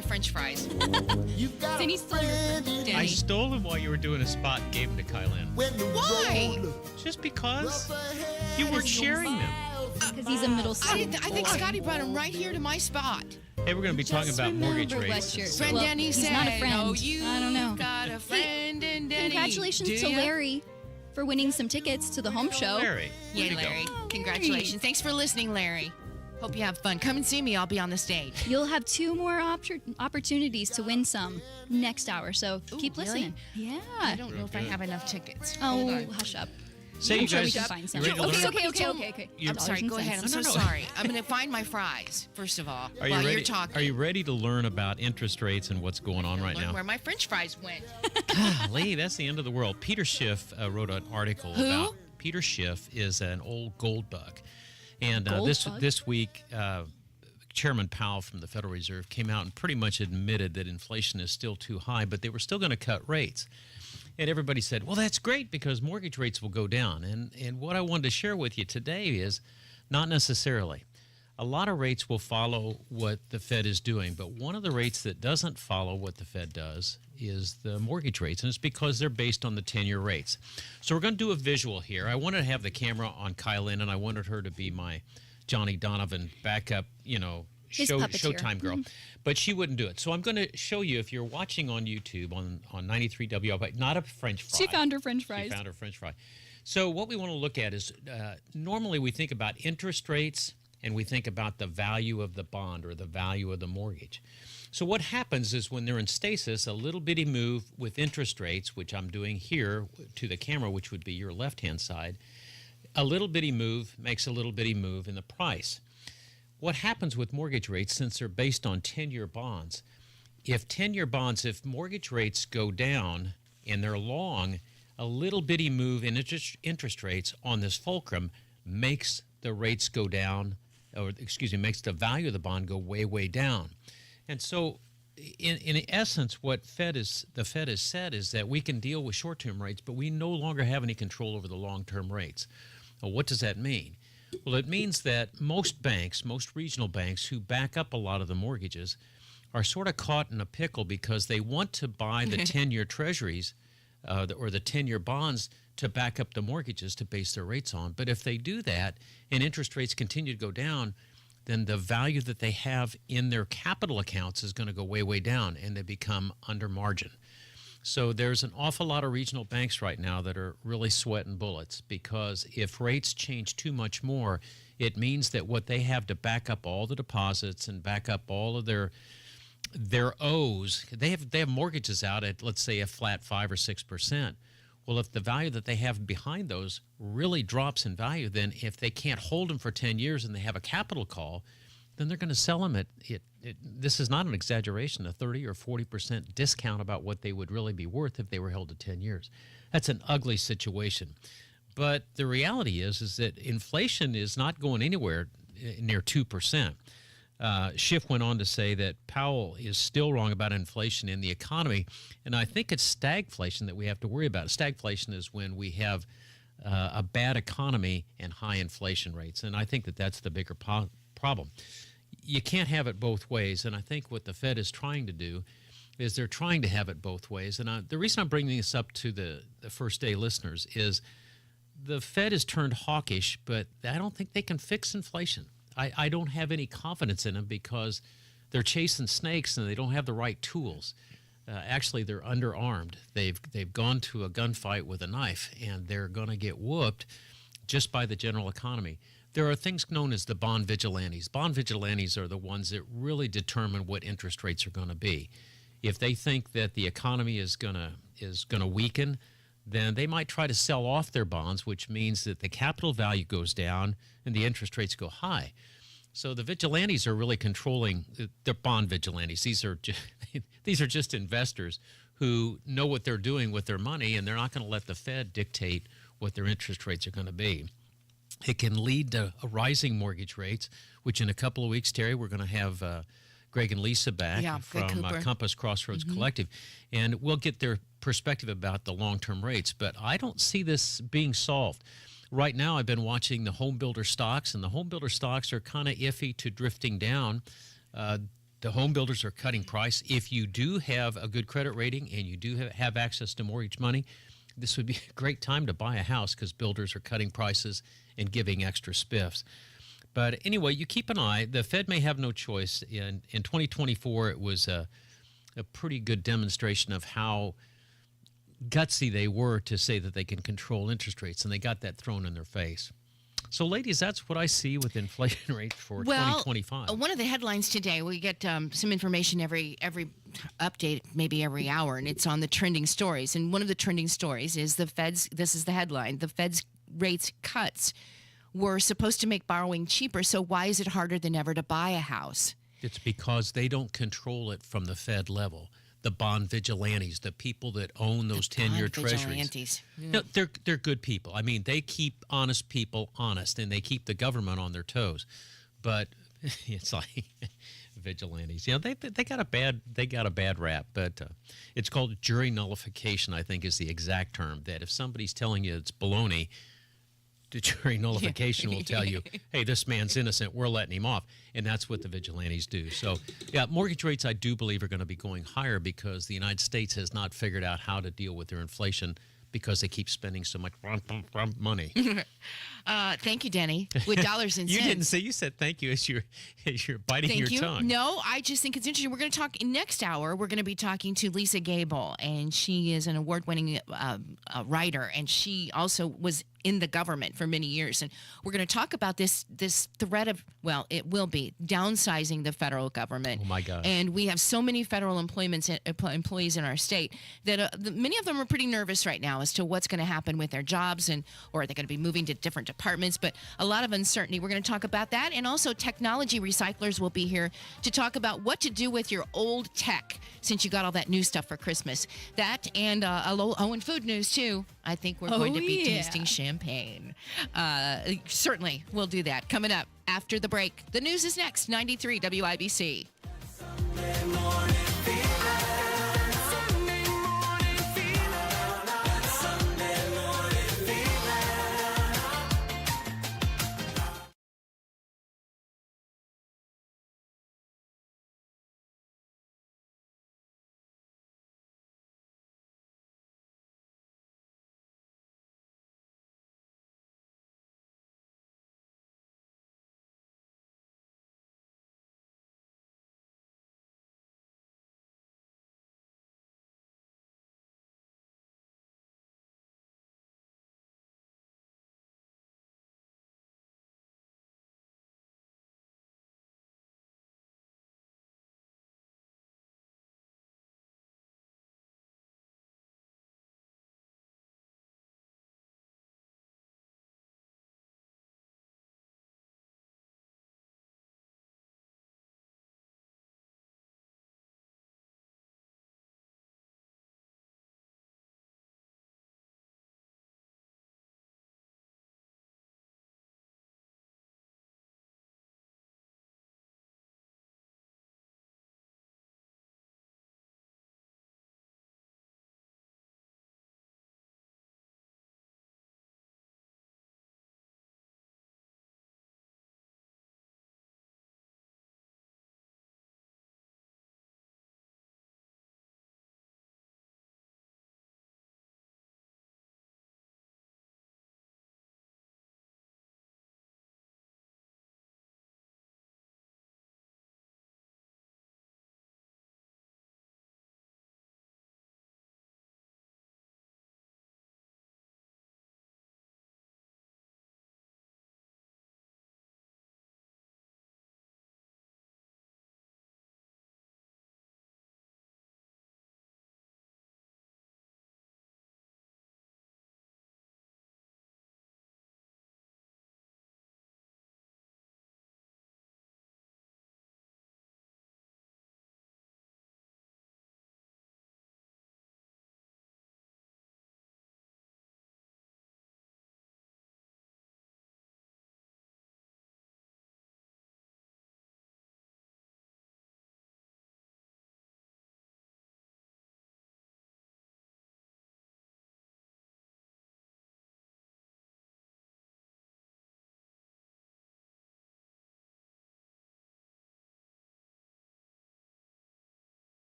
my French fries. Denny stole your Denny. I stole them while you were doing a spot and gave them to Kielynn. Why? Just because you weren't sharing them. Because he's a middle school. I think Scotty brought him right here to my spot. Hey, we're going to be talking about mortgage rates. Friend Denny he's said, not a friend. "Oh, you I don't know. got a friend in Denny." Congratulations Do to ya? Larry for winning some tickets to the home show. Larry. Yay, Larry. Congratulations. Thanks for listening, Larry. Hope you have fun. Come and see me. I'll be on the stage. You'll have 2 more opportunities to win some next hour, so keep listening. Yeah. I don't know if I have enough tickets. Oh, hush up. Say I'm you sure we guys, can find some. you ready to learn? Okay. I'm sorry. Go ahead. I'm so sorry. I'm going to find my fries, first of all, Are you while ready? you're talking. Are you ready to learn about interest rates and what's going on right Learn now? where my French fries went. Golly, that's the end of the world. Peter Schiff wrote an article Who? about Peter Schiff is an old gold bug, and Gold this bug? this week. Chairman Powell from the Federal Reserve came out and pretty much admitted that inflation is still too high, but they were still going to cut rates. And everybody said, well, that's great because mortgage rates will go down. And what I wanted to share with you today is not necessarily. A lot of rates will follow what the Fed is doing, but one of the rates that doesn't follow what the Fed does is the mortgage rates, and it's because they're based on the 10-year rates. So we're going to do a visual here. I wanted to have the camera on Kielynn, and I wanted her to be my Johnny Donovan backup, Showtime girl. But she wouldn't do it. So I'm going to show you, if you're watching on YouTube on 93 WI, not a French fry. She found her French fries. She found her French fry. So what we want to look at is normally we think about interest rates and we think about the value of the bond or the value of the mortgage. So what happens is when they're in stasis, a little bitty move with interest rates, which I'm doing here to the camera, which would be your left-hand side, a little bitty move makes a little bitty move in the price. What happens with mortgage rates, since they're based on 10-year bonds, if mortgage rates go down and they're long, a little bitty move in interest rates on this fulcrum makes the rates go down, makes the value of the bond go way, way down. And so in essence, what the Fed has said is that we can deal with short-term rates, but we no longer have any control over the long-term rates. Well, what does that mean? Well, it means that most regional banks who back up a lot of the mortgages are sort of caught in a pickle because they want to buy the 10-year treasuries or the 10-year bonds to back up the mortgages to base their rates on. But if they do that and interest rates continue to go down, then the value that they have in their capital accounts is going to go way, way down, and they become under margin. So there's an awful lot of regional banks right now that are really sweating bullets because if rates change too much more, it means that what they have to back up all the deposits and back up all of their O's, they have mortgages out at, let's say, a flat 5 or 6%. Well, if the value that they have behind those really drops in value, then if they can't hold them for 10 years and they have a capital call, then they're going to sell them this is not an exaggeration, a 30 or 40% discount about what they would really be worth if they were held to 10 years. That's an ugly situation. But the reality is that inflation is not going anywhere near 2%. Schiff went on to say that Powell is still wrong about inflation in the economy, and I think it's stagflation that we have to worry about. Stagflation is when we have a bad economy and high inflation rates, and I think that that's the bigger problem. You can't have it both ways, and I think what the Fed is trying to do is they're trying to have it both ways. And the reason I'm bringing this up to the first day listeners is the Fed has turned hawkish, but I don't think they can fix inflation. I don't have any confidence in them because they're chasing snakes and they don't have the right tools. Actually, they're underarmed. They've gone to a gunfight with a knife, and they're going to get whooped just by the general economy. There are things known as the bond vigilantes. Bond vigilantes are the ones that really determine what interest rates are going to be. If they think that the economy is going to weaken, then they might try to sell off their bonds, which means that the capital value goes down and the interest rates go high. So the vigilantes are really controlling the bond vigilantes. These are just investors who know what they're doing with their money, and they're not going to let the Fed dictate what their interest rates are going to be. It can lead to rising mortgage rates, which in a couple of weeks, Terry, we're going to have Greg and Lisa back from Compass Crossroads Collective, and we'll get their perspective about the long-term rates. But I don't see this being solved. Right now, I've been watching the home builder stocks, and the home builder stocks are kind of iffy to drifting down. The home builders are cutting price. If you do have a good credit rating and you do have access to mortgage money, this would be a great time to buy a house because builders are cutting prices and giving extra spiffs. But anyway, you keep an eye. The Fed may have no choice. In 2024, it was a pretty good demonstration of how gutsy they were to say that they can control interest rates, and they got that thrown in their face. So, ladies, that's what I see with inflation rate for 2025. One of the headlines today, we get some information every update, maybe every hour, and it's on the trending stories. And one of the trending stories is the Fed's, this is the headline, the Fed's rates cuts were supposed to make borrowing cheaper, so why is it harder than ever to buy a house? It's because they don't control it from the Fed level. The bond vigilantes, the people that own those 10-year treasuries. No, they're good people. I mean, they keep honest people honest, and they keep the government on their toes. But it's like vigilantes. You know, they got a bad rap. But it's called jury nullification, I think, is the exact term. That if somebody's telling you it's baloney, the jury nullification will tell you, hey, this man's innocent, we're letting him off. And that's what the vigilantes do. So, yeah, mortgage rates, I do believe, are going to be going higher because the United States has not figured out how to deal with their inflation because they keep spending so much money. Thank you, Denny. With dollars and cents. You didn't say, you said thank you as you're biting your tongue. No, I just think it's interesting. We're going to talk next hour. We're going to be talking to Lisa Gable, and she is an award-winning writer, and she also was in the government for many years. And we're going to talk about this threat of, well, it will be downsizing the federal government. Oh, my God. And we have so many federal employees in our state that many of them are pretty nervous right now as to what's going to happen with their jobs, or are they going to be moving to different departments, but a lot of uncertainty. We're going to talk about that, and also technology recyclers will be here to talk about what to do with your old tech since you got all that new stuff for Christmas. That and and food news too. I think we're going to be tasting champagne. Certainly, we'll do that. Coming up after the break. The news is next. 93 WIBC.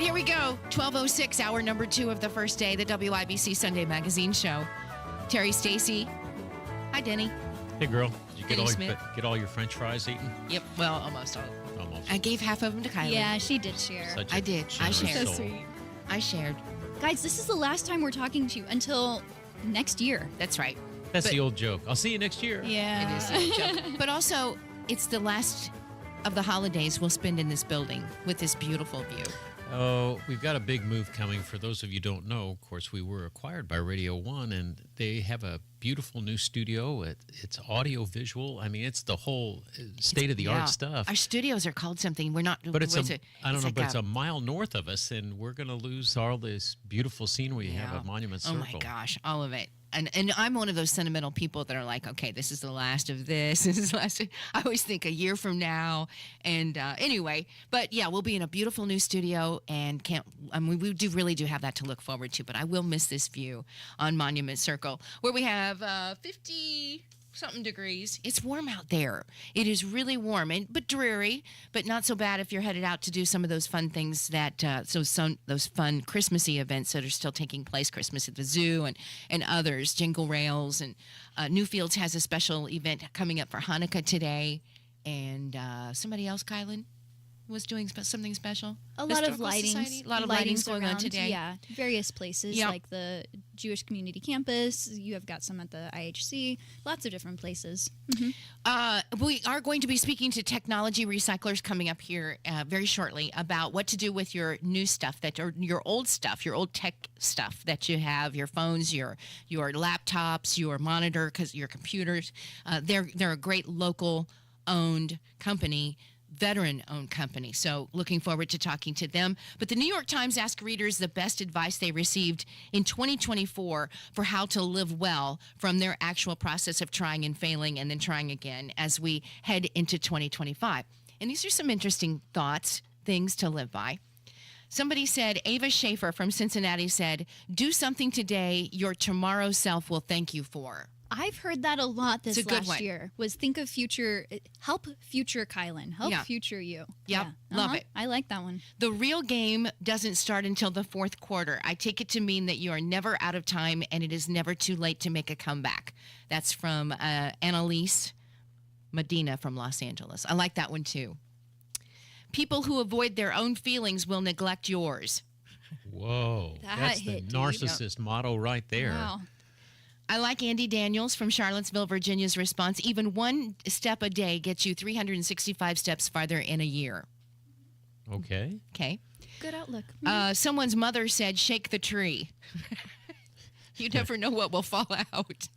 here we go. 12:06, hour number 2 of the first day, the WIBC Sunday Magazine Show. Terri Stacy. Hi, Denny. Hey, girl. Did you Denny get all your French fries eaten? Yep. Well, almost all. Almost. I gave half of them to Kylie. Yeah, she did share. Such a I did. I generous shared. soul. sweet. I shared. Guys, this is the last time we're talking to you until next year. That's right. That's But- the old joke. I'll see you next year. Yeah. It is a joke. But also, it's the last of the holidays we'll spend in this building with this beautiful view. Oh, we've got a big move coming. For those of you who don't know, of course, we were acquired by Radio 1, and they have a beautiful new studio. It's audio visual. I mean, it's the whole state-of-the-art stuff. Our studios are called something. We're not. But it's what's a, it? I don't know, like but it's a mile north of us, and we're going to lose all this beautiful scenery we have at Monument Circle. Oh my gosh, all of it. And I'm one of those sentimental people that are like, okay, this is the last of this. This is the last. I always think a year from now. And anyway, but yeah, we'll be in a beautiful new studio, and we really do have that to look forward to. But I will miss this view on Monument Circle, where we have 50-something degrees. It's warm out there. It is really warm, but dreary, but not so bad if you're headed out to do some of those fun things that those fun Christmassy events that are still taking place. Christmas at the Zoo and others, Jingle Rails, and Newfields has a special event coming up for Hanukkah today, and somebody else, Kielynn, was doing something special. A lot of Historical lightings. Society? A lot of lightings going on around, today. Yeah, various places Yep. like the Jewish Community Campus. You have got some at the IHC. Lots of different places. We are going to be speaking to technology recyclers coming up here very shortly about what to do with your new stuff or your old stuff, your old tech stuff that you have, your phones, your laptops, your monitor, your computers. They're a great local owned company, veteran-owned company. So looking forward to talking to them. But the New York Times asked readers the best advice they received in 2024 for how to live well from their actual process of trying and failing and then trying again as we head into 2025. And these are some interesting thoughts, things to live by. Somebody said, Ava Schaefer from Cincinnati said, do something today your tomorrow self will thank you for. I've heard that a lot this It's a good last one. year. Was think of future, help future Kielynn, help future you. Yep, love it. I like that one. The real game doesn't start until the fourth quarter. I take it to mean that you are never out of time and it is never too late to make a comeback. That's from Annalise Medina from Los Angeles. I like that one too. People who avoid their own feelings will neglect yours. Whoa. That That's the hit deep. narcissist motto right there. Wow. I like Andy Daniels from Charlottesville, Virginia's response. Even one step a day gets you 365 steps farther in a year. Okay. Okay. Good outlook. Someone's mother said, shake the tree. You never know what will fall out.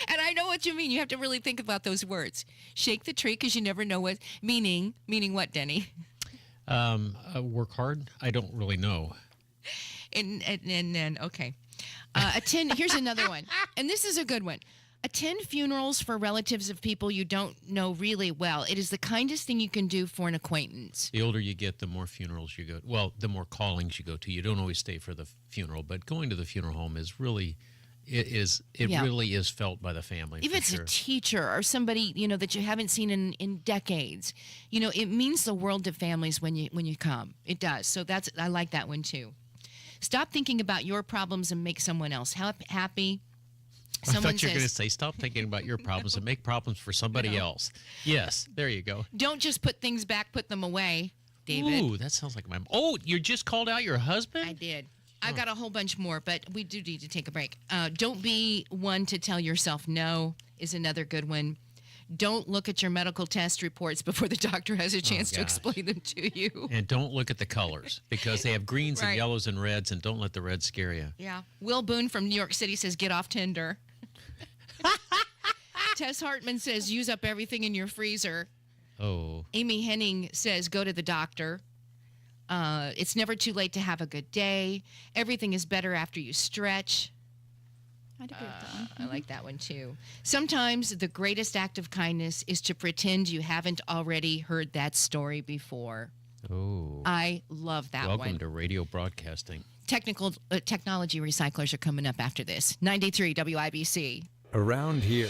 And I know what you mean. You have to really think about those words. Shake the tree because you never know what, meaning what, Denny? Work hard? I don't really know. And then, okay. Attend, here's another one. And this is a good one. Attend funerals for relatives of people you don't know really well. It is the kindest thing you can do for an acquaintance. The older you get, the more funerals you go. Well, the more callings you go to. You don't always stay for the funeral, but going to the funeral home is really, really is felt by the family. Even if it's a teacher or somebody, that you haven't seen in decades, it means the world to families when you come. It does. So I like that one too. Stop thinking about your problems and make someone else happy. I thought you were going to say, stop thinking about your problems and make problems for somebody else. Yes, there you go. Don't just put things back, put them away, David. Ooh, that sounds like my mom. Oh, you just called out your husband? I did. I've got a whole bunch more, but we do need to take a break. Don't be one to tell yourself no is another good one. Don't look at your medical test reports before the doctor has a chance to explain them to you. And don't look at the colors because they have greens and yellows and reds, and don't let the reds scare you. Yeah. Will Boone from New York City says, get off Tinder. Tess Hartman says, use up everything in your freezer. Oh. Amy Henning says, go to the doctor. It's never too late to have a good day. Everything is better after you stretch. I'd agree with that one. I like that one too. Sometimes the greatest act of kindness is to pretend you haven't already heard that story before. Oh. I love that one. Welcome to radio broadcasting. Technology recyclers are coming up after this. 93 WIBC. Around here.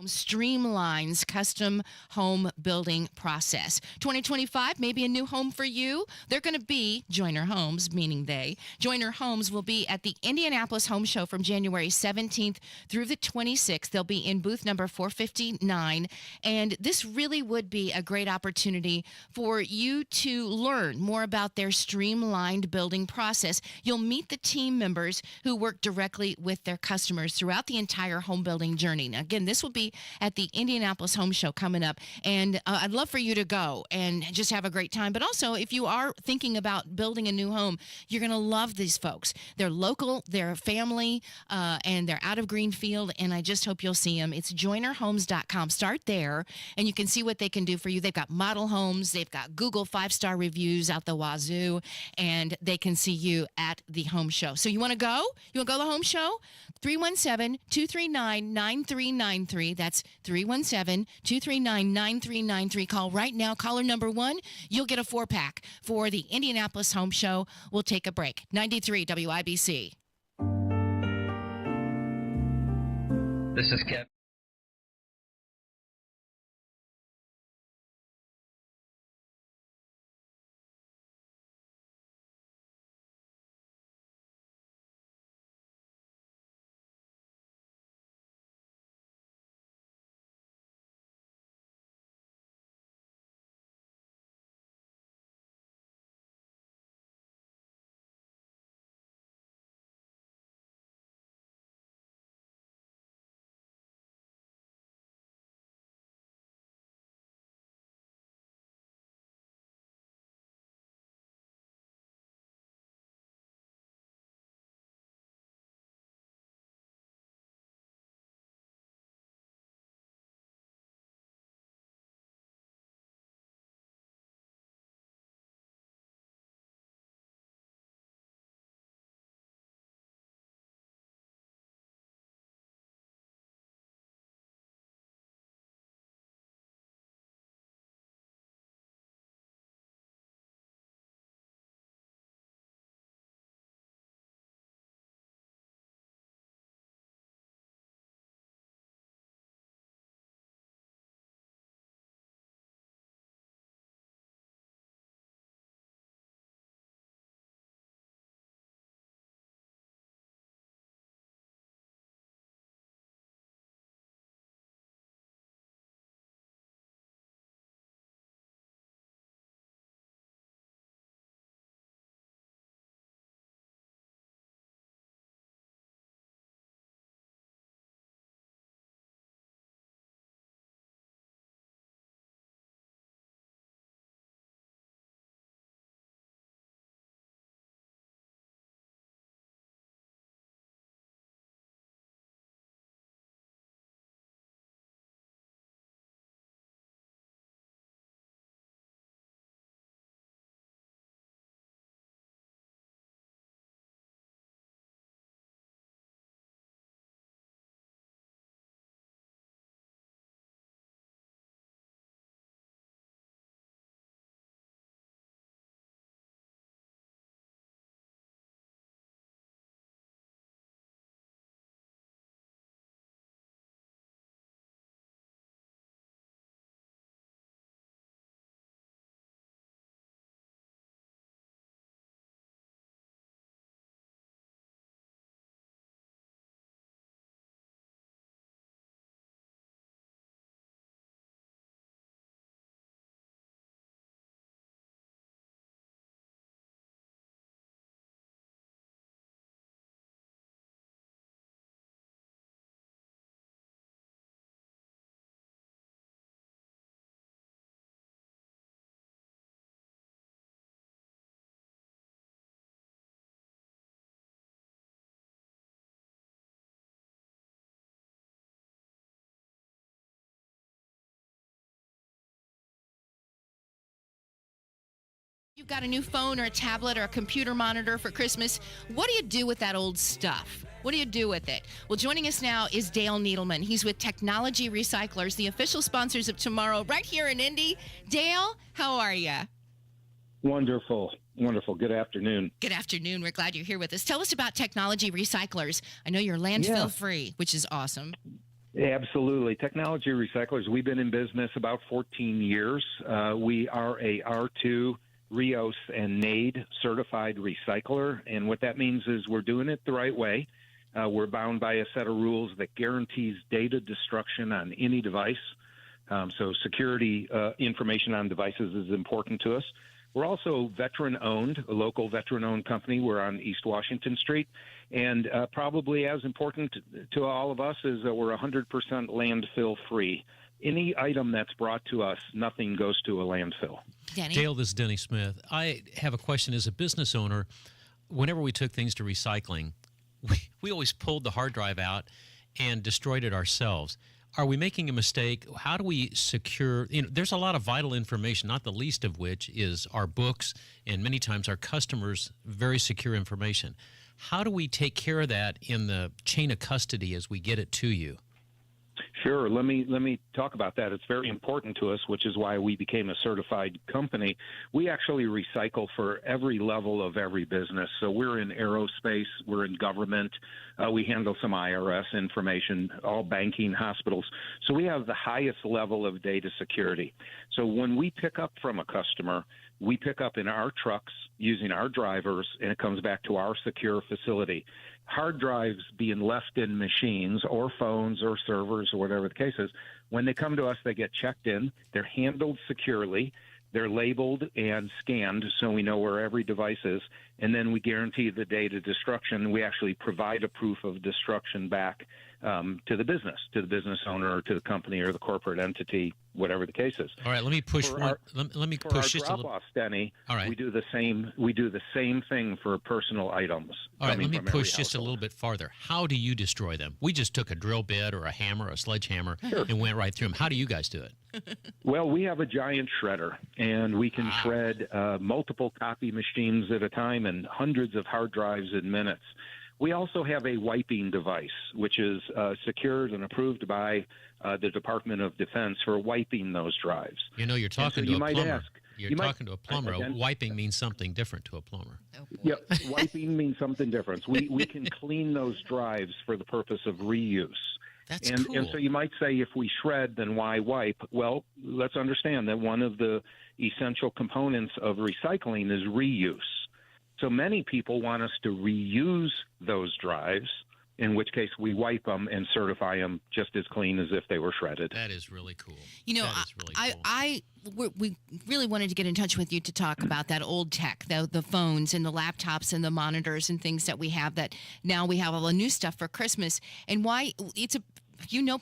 Streamlines custom home building process. 2025, maybe a new home for you. They're going to be Joyner Homes, meaning they. Joyner Homes will be at the Indianapolis Home Show from January 17th through the 26th. They'll be in booth number 459. And this really would be a great opportunity for you to learn more about their streamlined building process. You'll meet the team members who work directly with their customers throughout the entire home building journey. Now, again, this will be at the Indianapolis Home Show coming up. And I'd love for you to go and just have a great time. But also, if you are thinking about building a new home, you're going to love these folks. They're local, they're family, and they're out of Greenfield. And I just hope you'll see them. It's joinerhomes.com. Start there, and you can see what they can do for you. They've got model homes. They've got Google 5-star reviews out the wazoo, and they can see you at the home show. So you want to go? You want to go to the home show? 317-239-9393. That's 317-239-9393. Call right now. Caller number 1. You'll get a 4-pack for the Indianapolis Home Show. We'll take a break. 93 WIBC. This is Kevin. You've got a new phone or a tablet or a computer monitor for Christmas. What do you do with that old stuff? What do you do with it? Well, joining us now is Dale Needleman. He's with Technology Recyclers, the official sponsors of tomorrow, right here in Indy. Dale, how are you? Wonderful. Wonderful. Good afternoon. Good afternoon. We're glad you're here with us. Tell us about Technology Recyclers. I know you're landfill free, which is awesome. Absolutely. Technology recyclers, we've been in business about 14 years. We are a R2, RIOS, and NAID certified recycler. And what that means is we're doing it the right way. We're bound by a set of rules that guarantees data destruction on any device. So security information on devices is important to us. We're also veteran-owned, a local veteran-owned company. We're on East Washington Street. And probably as important to all of us is that we're 100% landfill-free. Any item that's brought to us, nothing goes to a landfill. Denny? Dale, this is Denny Smith. I have a question. As a business owner, whenever we took things to recycling, we always pulled the hard drive out and destroyed it ourselves. Are we making a mistake? How do we secure, there's a lot of vital information, not the least of which is our books and many times our customers' very secure information. How do we take care of that in the chain of custody as we get it to you? Sure. Let me talk about that. It's very important to us, which is why we became a certified company. We actually recycle for every level of every business. So we're in aerospace, we're in government, we handle some IRS information, all banking, hospitals. So we have the highest level of data security. So when we pick up from a customer, we pick up in our trucks using our drivers, and it comes back to our secure facility. Hard drives being left in machines or phones or servers or whatever the case is, when they come to us, they get checked in. They're handled securely. They're labeled and scanned so we know where every device is, and then we guarantee the data destruction. We actually provide a proof of destruction back to the business owner or to the company or the corporate entity, whatever the case is. All right, let me push one. Let me push just a little. Drop-offs, Denny. All right. We do the same thing for personal items. All right, let me push just a little bit farther. How do you destroy them? We just took a drill bit or a hammer, a sledgehammer, and went right through them. How do you guys do it? Well, we have a giant shredder, and we can shred multiple copy machines at a time and hundreds of hard drives in minutes. We also have a wiping device, which is secured and approved by the Department of Defense for wiping those drives. You're talking to a plumber. You're talking to a plumber. Again, wiping means something different to a plumber. Yep, wiping means something different. We can clean those drives for the purpose of reuse. That's cool. And so you might say, if we shred, then why wipe? Well, let's understand that one of the essential components of recycling is reuse. So many people want us to reuse those drives, in which case we wipe them and certify them just as clean as if they were shredded. That is really cool. We really wanted to get in touch with you to talk about that old tech, the phones and the laptops and the monitors and things that we have that now we have all the new stuff for Christmas, and why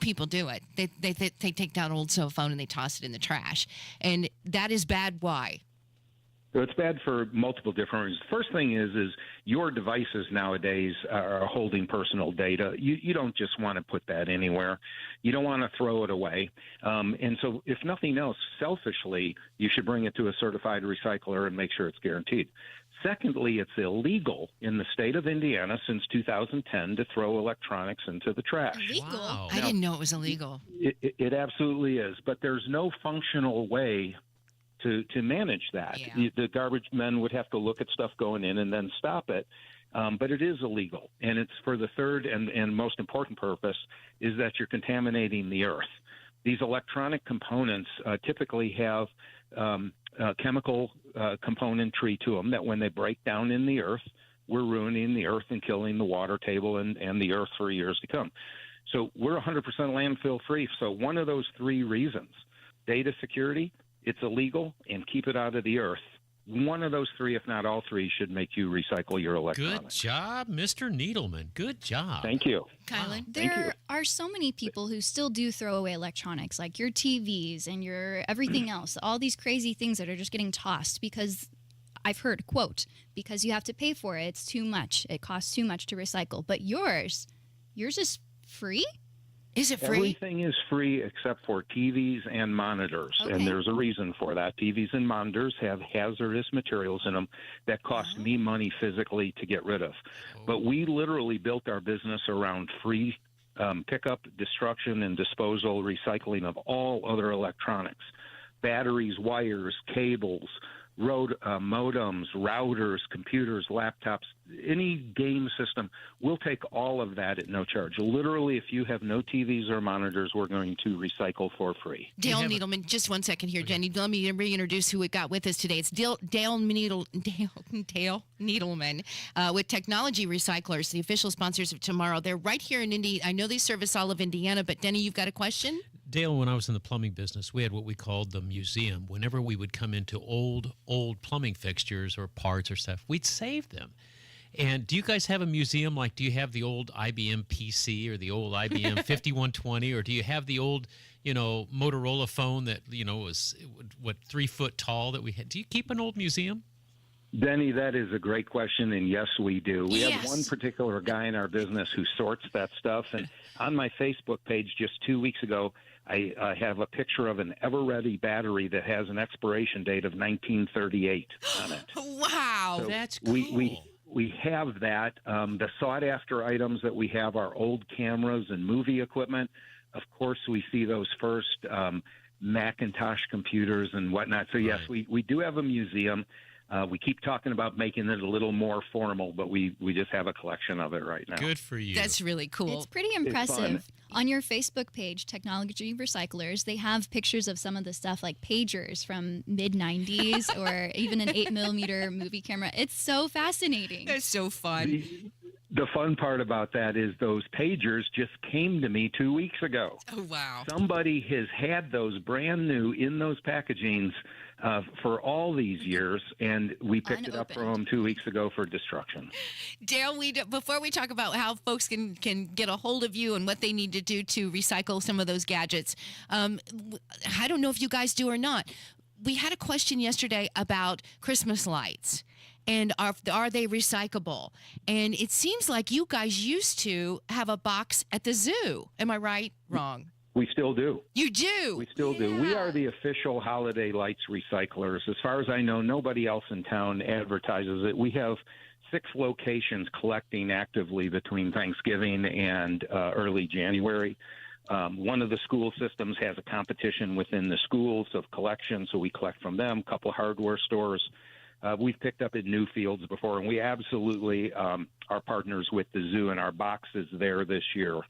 people do it. They take that old cell phone and they toss it in the trash, and that is bad. Why? So it's bad for multiple different reasons. First thing is your devices nowadays are holding personal data. You don't just want to put that anywhere. You don't want to throw it away. And so if nothing else, selfishly, you should bring it to a certified recycler and make sure it's guaranteed. Secondly, it's illegal in the state of Indiana since 2010 to throw electronics into the trash. Illegal? Wow. I didn't know it was illegal. It absolutely is. But there's no functional way to manage that. Yeah. The garbage men would have to look at stuff going in and then stop it. But it is illegal. And it's for the third and most important purpose is that you're contaminating the earth. These electronic components typically have chemical componentry to them that when they break down in the earth, we're ruining the earth and killing the water table and the earth for years to come. So we're 100% landfill free. So one of those three reasons, data security, it's illegal, and keep it out of the earth. One of those three, if not all three, should make you recycle your electronics. Good job, Mr. Needleman. Good job. Thank you. Kielynn? There are so many people who still do throw away electronics, like your TVs and your everything else, all these crazy things that are just getting tossed because I've heard, quote, because you have to pay for it, it's too much. It costs too much to recycle. But yours is free? Is it free? Everything is free except for TVs and monitors, and there's a reason for that. TVs and monitors have hazardous materials in them that cost me money physically to get rid of. But we literally built our business around free pickup, destruction, and disposal, recycling of all other electronics, batteries, wires, cables, modems, routers, computers, laptops, any game system. We'll take all of that at no charge. Literally, if you have no TVs or monitors, we're going to recycle for free. Dale Needleman, just 1 second here, Jenny. Let me reintroduce who we got with us today. It's Dale Needleman with Technology Recyclers, the official sponsors of tomorrow. They're right here in Indy. I know they service all of Indiana, but Denny, you've got a question? Dale, when I was in the plumbing business, we had what we called the museum. Whenever we would come into old plumbing fixtures or parts or stuff, we'd save them. And do you guys have a museum? Like, do you have the old IBM PC or the old IBM 5120, or do you have the old, Motorola phone that, was, 3 foot tall that we had? Do you keep an old museum? Denny, that is a great question, and yes, we do. We have one particular guy in our business who sorts that stuff, and on my Facebook page just 2 weeks ago, I have a picture of an ever-ready battery that has an expiration date of 1938 on it. Wow, so that's cool. We have that. The sought-after items that we have are old cameras and movie equipment. Of course, we see those first, Macintosh computers and whatnot. So, yes, we do have a museum. We keep talking about making it a little more formal, but we just have a collection of it right now. Good for you. That's really cool. It's pretty impressive. On your Facebook page, Technology Recyclers, they have pictures of some of the stuff like pagers from mid-90s or even an 8mm movie camera. It's so fascinating. It's so fun. The fun part about that is those pagers just came to me 2 weeks ago. Oh, wow. Somebody has had those brand new in those packagings for all these years, and we picked it up from them 2 weeks ago for destruction. Dale, before we talk about how folks can get a hold of you and what they need to do to recycle some of those gadgets, I don't know if you guys do or not. We had a question yesterday about Christmas lights. And are they recyclable? And it seems like you guys used to have a box at the zoo. Am I right? Wrong? We still do. You do? We still do. We are the official holiday lights recyclers. As far as I know, nobody else in town advertises it. We have 6 locations collecting actively between Thanksgiving and early January. One of the school systems has a competition within the schools of collection, so we collect from them. A couple hardware stores. We've picked up at Newfields before, and we absolutely are partners with the zoo, and our box is there this year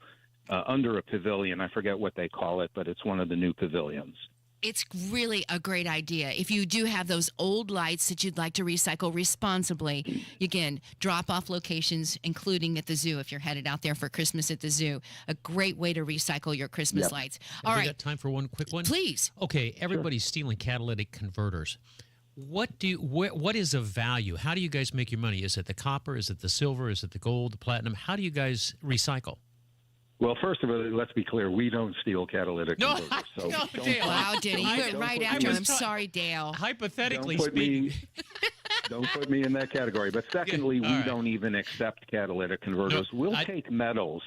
under a pavilion. I forget what they call it, but it's one of the new pavilions. It's really a great idea. If you do have those old lights that you'd like to recycle responsibly, again, drop-off locations, including at the zoo if you're headed out there for Christmas at the zoo. A great way to recycle your Christmas lights. All right. We got time for one quick one? Please. Okay, everybody's stealing catalytic converters. What is of value? How do you guys make your money? Is it the copper? Is it the silver? Is it the gold, the platinum? How do you guys recycle? Well, first of all, let's be clear. We don't steal catalytic converters. So Dale. Wow, Denny, you went right after him. Sorry, Dale. Hypothetically speaking. Don't put me in that category. But secondly, we don't even accept catalytic converters. We'll take metals.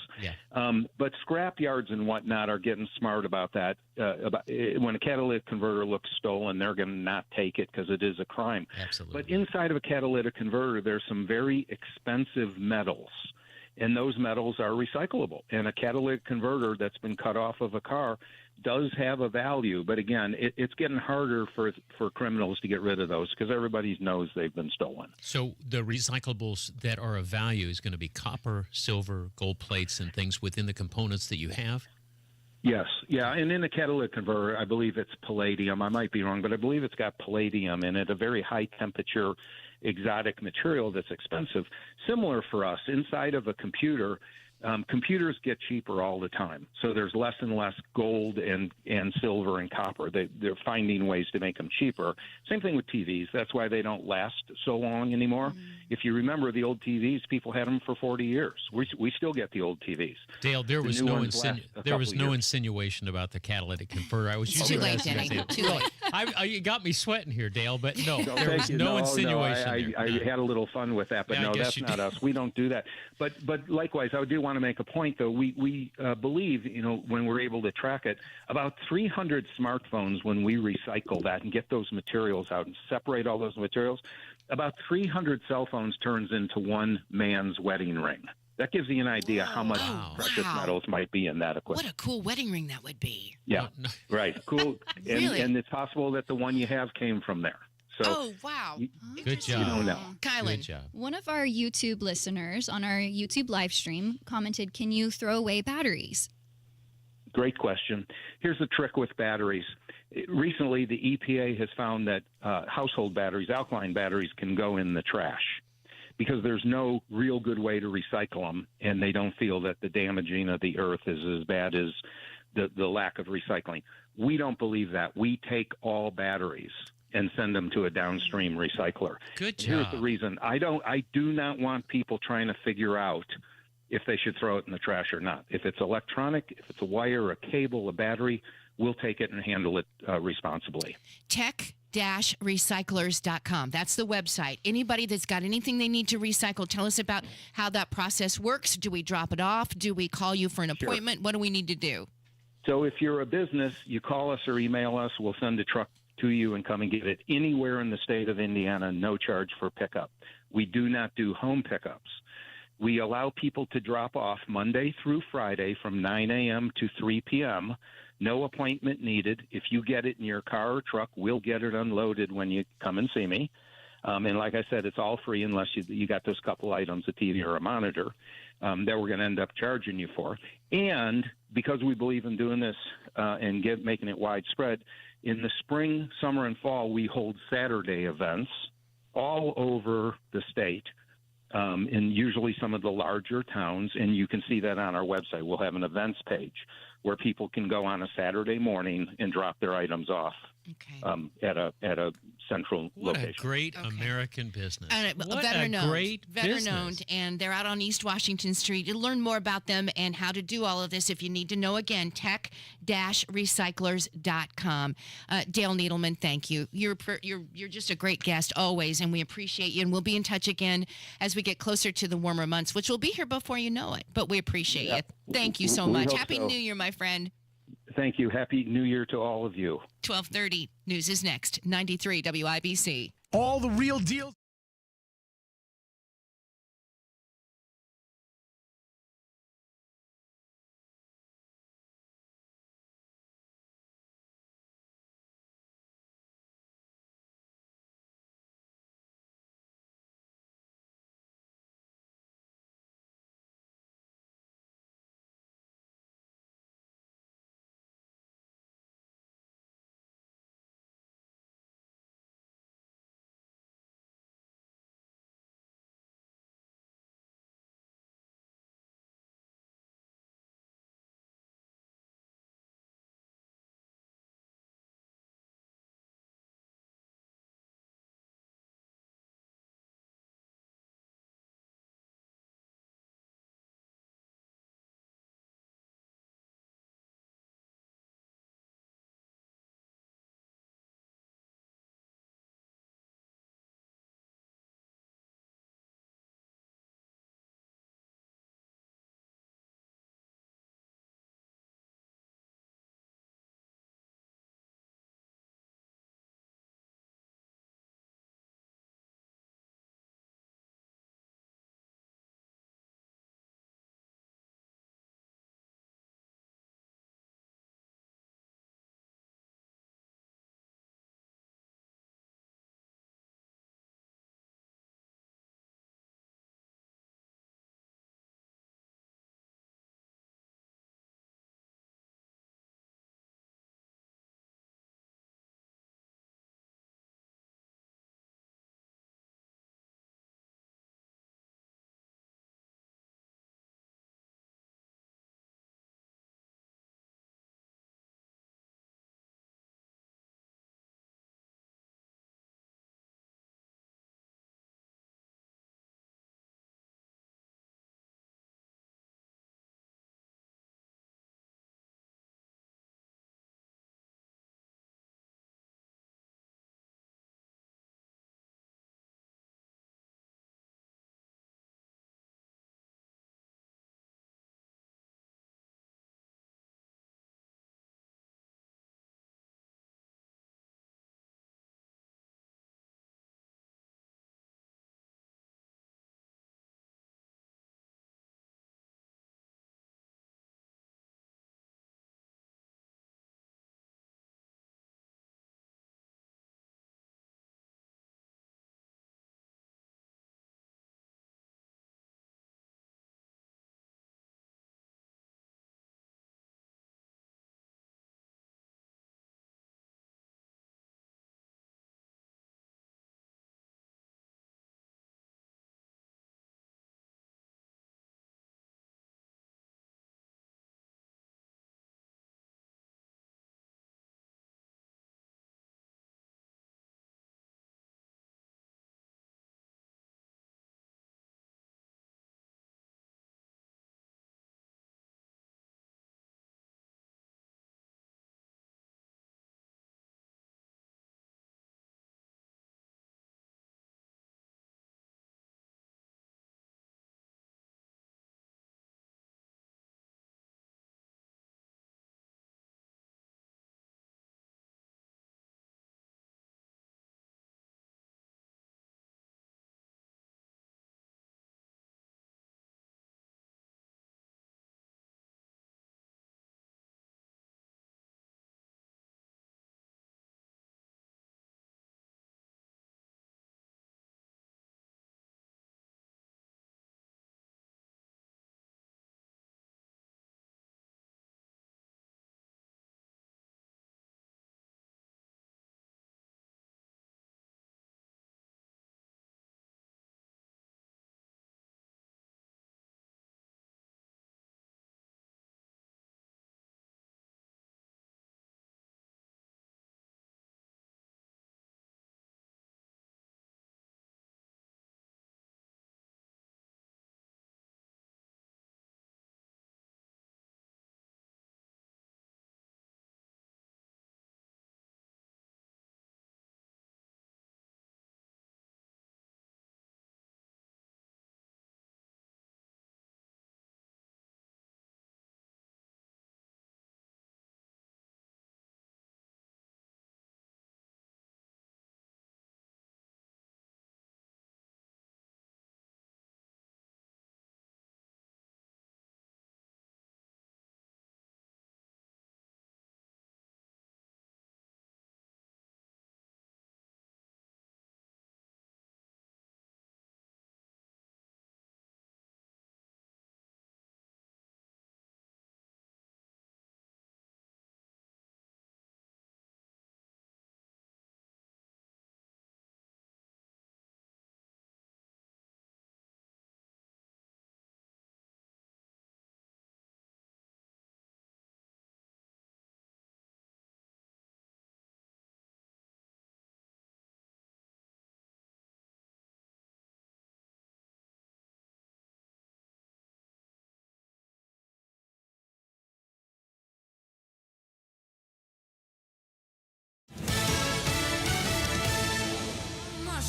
But scrap yards and whatnot are getting smart about that. When a catalytic converter looks stolen, they're going to not take it because it is a crime. Absolutely. But inside of a catalytic converter, there's some very expensive metals. And those metals are recyclable. And a catalytic converter that's been cut off of a car does have a value. But again, it's getting harder for criminals to get rid of those because everybody knows they've been stolen. So the recyclables that are of value is going to be copper, silver, gold plates, and things within the components that you have? Yes. Yeah. And in a catalytic converter, I believe it's palladium. I might be wrong, but I believe it's got palladium in it, a very high temperature exotic material that's expensive. Similar for us, inside of a computer, computers get cheaper all the time. So there's less and less gold and silver and copper. They're finding ways to make them cheaper. Same thing with TVs. That's why they don't last so long anymore. If you remember the old TVs, people had them for 40 years. We still get the old TVs. Dale, there was no insinuation about the catalytic converter. I was too late, Denny. Too late. You got me sweating here, Dale, but no, there was no insinuation. I had a little fun with that, but no, that's not us. We don't do that. But likewise, I do want to make a point, though. We believe, when we're able to track it, about 300 smartphones, when we recycle that and get those materials out and separate all those materials, about 300 cell phones turns into one man's wedding ring. That gives you an idea how much precious metals might be in that equipment. What a cool wedding ring that would be. Yeah, right. Cool. Really? And it's possible that the one you have came from there. So oh, wow. Good job. You don't know. Kylan. Good job. One of our YouTube listeners on our YouTube live stream commented, "Can you throw away batteries?" Great question. Here's the trick with batteries. Recently, the EPA has found that household batteries, alkaline batteries, can go in the trash because there's no real good way to recycle them, and they don't feel that the damaging of the earth is as bad as the lack of recycling. We don't believe that. We take all batteries and send them to a downstream recycler. Good job. Here's the reason. I do not want people trying to figure out if they should throw it in the trash or not. If it's electronic, if it's a wire, a cable, a battery, we'll take it and handle it responsibly. Tech-recyclers.com. That's the website. Anybody that's got anything they need to recycle, tell us about how that process works. Do we drop it off? Do we call you for an appointment? What do we need to do? So if you're a business, you call us or email us. We'll send a truck to you and come and get it anywhere in the state of Indiana, no charge for pickup. We do not do home pickups. We allow people to drop off Monday through Friday from 9 a.m. to 3 p.m., no appointment needed. If you get it in your car or truck, we'll get it unloaded when you come and see me. And like I said, it's all free unless you got those couple items, a TV or a monitor, that we're going to end up charging you for. And because we believe in doing this and making it widespread, in the spring, summer, and fall, we hold Saturday events all over the state, in usually some of the larger towns, and you can see that on our website. We'll have an events page where people can go on a Saturday morning and drop their items off at a central What location. a great American business. What Veteran a owned, great veteran business. owned, and they're out on East Washington Street. To learn more about them and how to do all of this, if you need to know, again, tech-recyclers.com. Dale Needleman, thank you. You're just a great guest always, and we appreciate you. And we'll be in touch again as we get closer to the warmer months, which will be here before you know it. But we appreciate you. Thank you so We much. hope Happy so. New Year, my friend. Thank you. Happy New Year to all of you. 1230 News is next. 93 WIBC. All the real deals.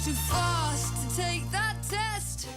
too fast to take that test.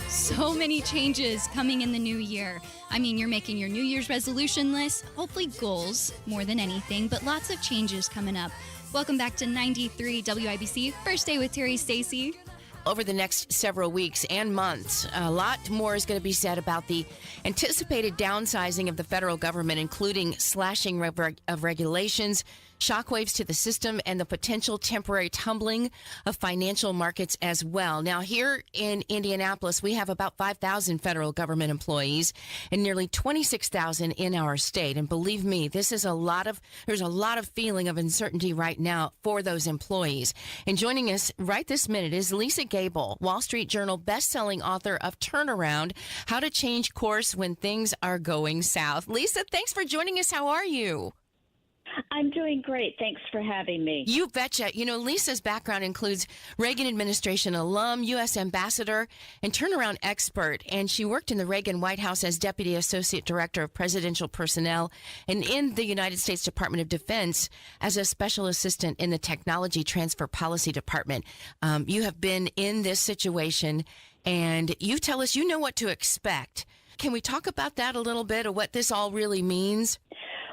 So many changes coming in the new year. I mean, you're making your New Year's resolution list, hopefully goals more than anything, but lots of changes coming up. Welcome back to 93 WIBC, First Day with Terri Stacy. Over the next several weeks and months, a lot more is going to be said about the anticipated downsizing of the federal government, including slashing of regulations, shockwaves to the system, and the potential temporary tumbling of financial markets as well. Now, here in Indianapolis, we have about 5,000 federal government employees and nearly 26,000 in our state. And believe me, there's a lot of feeling of uncertainty right now for those employees. And joining us right this minute is Lisa Gable, Wall Street Journal best-selling author of Turnaround, How to Change Course When Things Are Going South. Lisa, thanks for joining us. How are you? I'm doing great. Thanks for having me. You betcha. You know, Lisa's background includes Reagan administration alum, U.S. ambassador, and turnaround expert. And she worked in the Reagan White House as Deputy Associate Director of Presidential Personnel and in the United States Department of Defense as a special assistant in the Technology Transfer Policy Department. You have been in this situation, and you tell us you know what to expect. Can we talk about that a little bit, or what this all really means?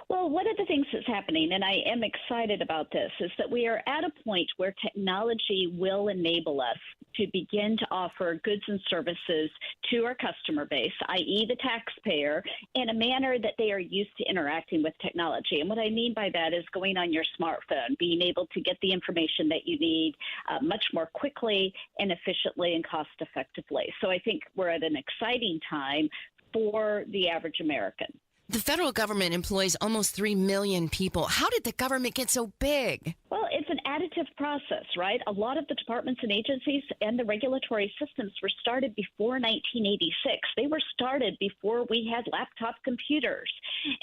Well, one of the things that's happening, and I am excited about this, is that we are at a point where technology will enable us to begin to offer goods and services to our customer base, i.e. the taxpayer, in a manner that they are used to interacting with technology. And what I mean by that is going on your smartphone, being able to get the information that you need much more quickly and efficiently and cost effectively. So I think we're at an exciting time for the average American. The federal government employs almost 3 million people. How did the government get so big? Well, it's an additive process, right? A lot of the departments and agencies and the regulatory systems were started before 1986. They were started before we had laptop computers.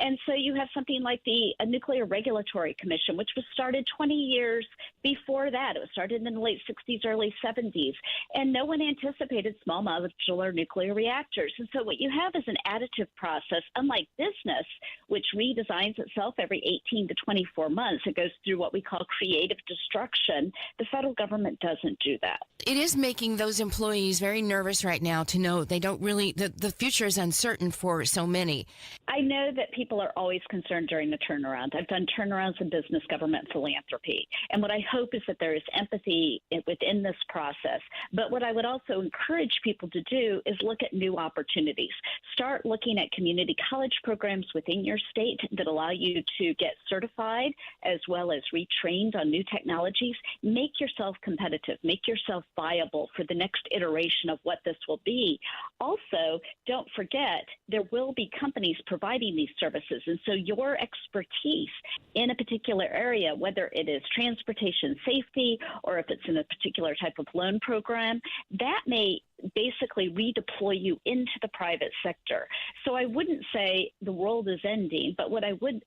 And so you have something like the Nuclear Regulatory Commission, which was started 20 years before that. It was started in the late 60s, early 70s. And no one anticipated small modular nuclear reactors. And so what you have is an additive process, unlike business, which redesigns itself every 18 to 24 months. It goes through what we call creative destruction. The federal government doesn't do that. It is making those employees very nervous right now to know they don't really, the future is uncertain for so many. I know that people are always concerned during the turnaround. I've done turnarounds in business, government, philanthropy. And what I hope is that there is empathy within this process. But what I would also encourage people to do is look at new opportunities. Start looking at community college programs within your state that allow you to get certified as well as retrained on new technologies. Make yourself competitive. Make yourself viable for the next iteration of what this will be. Also, don't forget, there will be companies providing these services. And so your expertise in a particular area, whether it is transportation safety or if it's in a particular type of loan program, that may basically redeploy you into the private sector. So I wouldn't say the world is ending, but what I would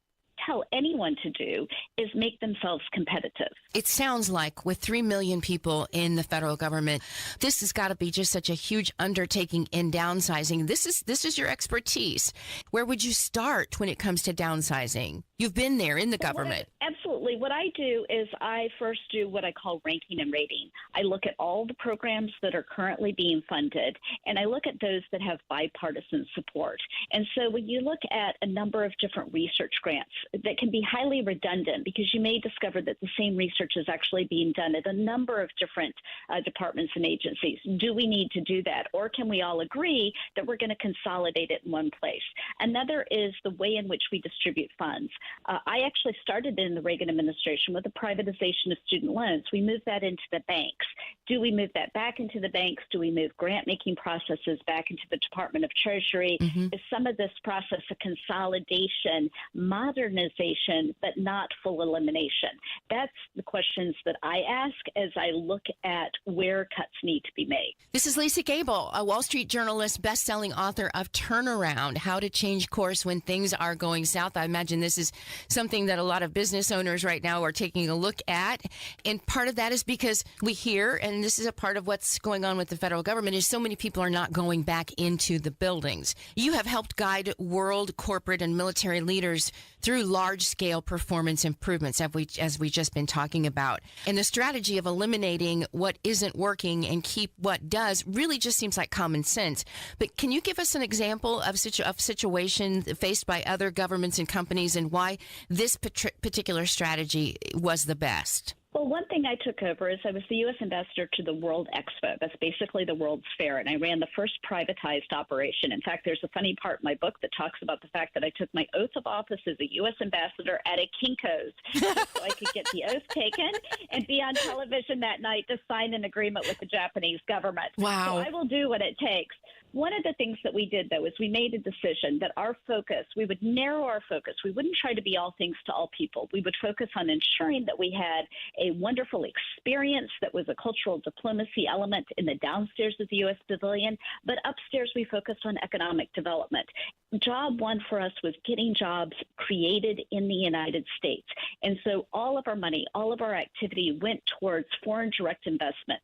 tell anyone to do is make themselves competitive. It sounds like with 3 million people in the federal government, this has got to be just such a huge undertaking in downsizing. This is your expertise. Where would you start when it comes to downsizing? You've been there in the government. Absolutely. What I do is I first do what I call ranking and rating. I look at all the programs that are currently being funded, and I look at those that have bipartisan support. And so when you look at a number of different research grants that can be highly redundant, because you may discover that the same research is actually being done at a number of different departments and agencies. Do we need to do that? Or can we all agree that we're going to consolidate it in one place? Another is the way in which we distribute funds. I actually started in the Reagan administration with the privatization of student loans. We moved that into the banks. Do we move that back into the banks? Do we move grant-making processes back into the Department of Treasury? Is some of this process a consolidation, modernization, but not full elimination? That's the questions that I ask as I look at where cuts need to be made. This is Lisa Gable, a Wall Street journalist, best-selling author of Turnaround, How to Change Course When Things Are Going South. I imagine this is something that a lot of business owners right now are taking a look at. And part of that is because we hear, and this is a part of what's going on with the federal government, is so many people are not going back into the buildings. You have helped guide guide world corporate and military leaders through large-scale performance improvements, as we just been talking about. And the strategy of eliminating what isn't working and keep what does really just seems like common sense. But can you give us an example of situations faced by other governments and companies and why this particular strategy was the best? Well, one thing I took over is I was the U.S. ambassador to the World Expo. That's basically the World's Fair, and I ran the first privatized operation. In fact, there's a funny part in my book that talks about the fact that I took my oath of office as a U.S. ambassador at a Kinko's so I could get the oath taken and be on television that night to sign an agreement with the Japanese government. Wow. So I will do what it takes. One of the things that we did, though, is we made a decision that our focus, we would narrow our focus. We wouldn't try to be all things to all people. We would focus on ensuring that we had a wonderful experience that was a cultural diplomacy element in the downstairs of the U.S. Pavilion, but upstairs we focused on economic development. Job one for us was getting jobs created in the United States. And so all of our money, all of our activity went towards foreign direct investment,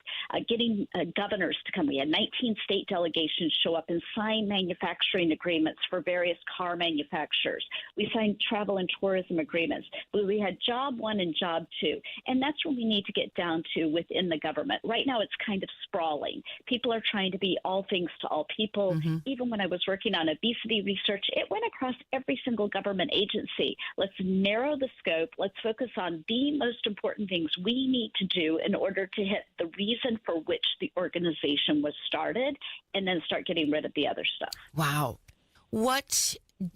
getting governors to come. We had 19 state delegations show up and sign manufacturing agreements for various car manufacturers. We signed travel and tourism agreements. We had job one and job two. And that's what we need to get down to within the government. Right now it's kind of sprawling. People are trying to be all things to all people. Mm-hmm. Even when I was working on obesity research, it went across every single government agency. Let's narrow the scope. Let's focus on the most important things we need to do in order to hit the reason for which the organization was started, and then start getting rid of the other stuff. Wow. What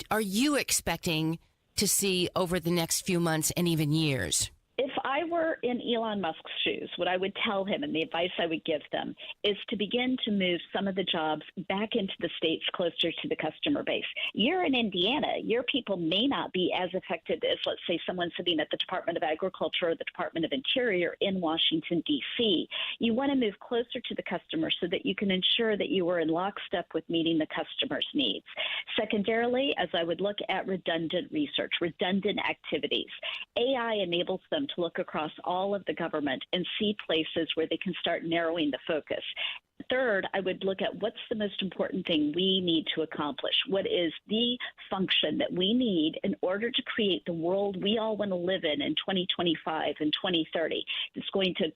are you expecting to see over the next few months and even years? If I were in Elon Musk's shoes, what I would tell him and the advice I would give them is to begin to move some of the jobs back into the states closer to the customer base. You're in Indiana. Your people may not be as affected as, let's say, someone sitting at the Department of Agriculture or the Department of Interior in Washington, D.C. You want to move closer to the customer so that you can ensure that you are in lockstep with meeting the customer's needs. Secondarily, as I would look at redundant research, redundant activities, AI enables them to look across all of the government and see places where they can start narrowing the focus. Third, I would look at what's the most important thing we need to accomplish. What is the function that we need in order to create the world we all want to live in 2025 and 2030? It's going to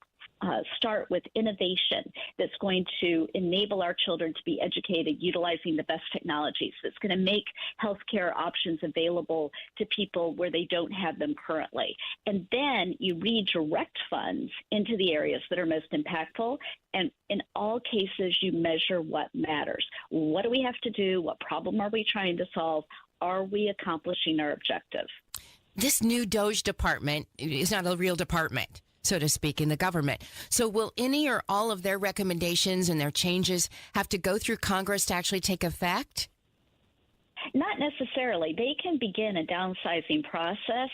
start with innovation that's going to enable our children to be educated utilizing the best technologies, that's going to make healthcare options available to people where they don't have them currently. And then you redirect funds into the areas that are most impactful. And in all cases, you measure what matters. What do we have to do? What problem are we trying to solve? Are we accomplishing our objective? This new DOGE department is not a real department, so to speak, in the government. So will any or all of their recommendations and their changes have to go through Congress to actually take effect? Not necessarily. They can begin a downsizing process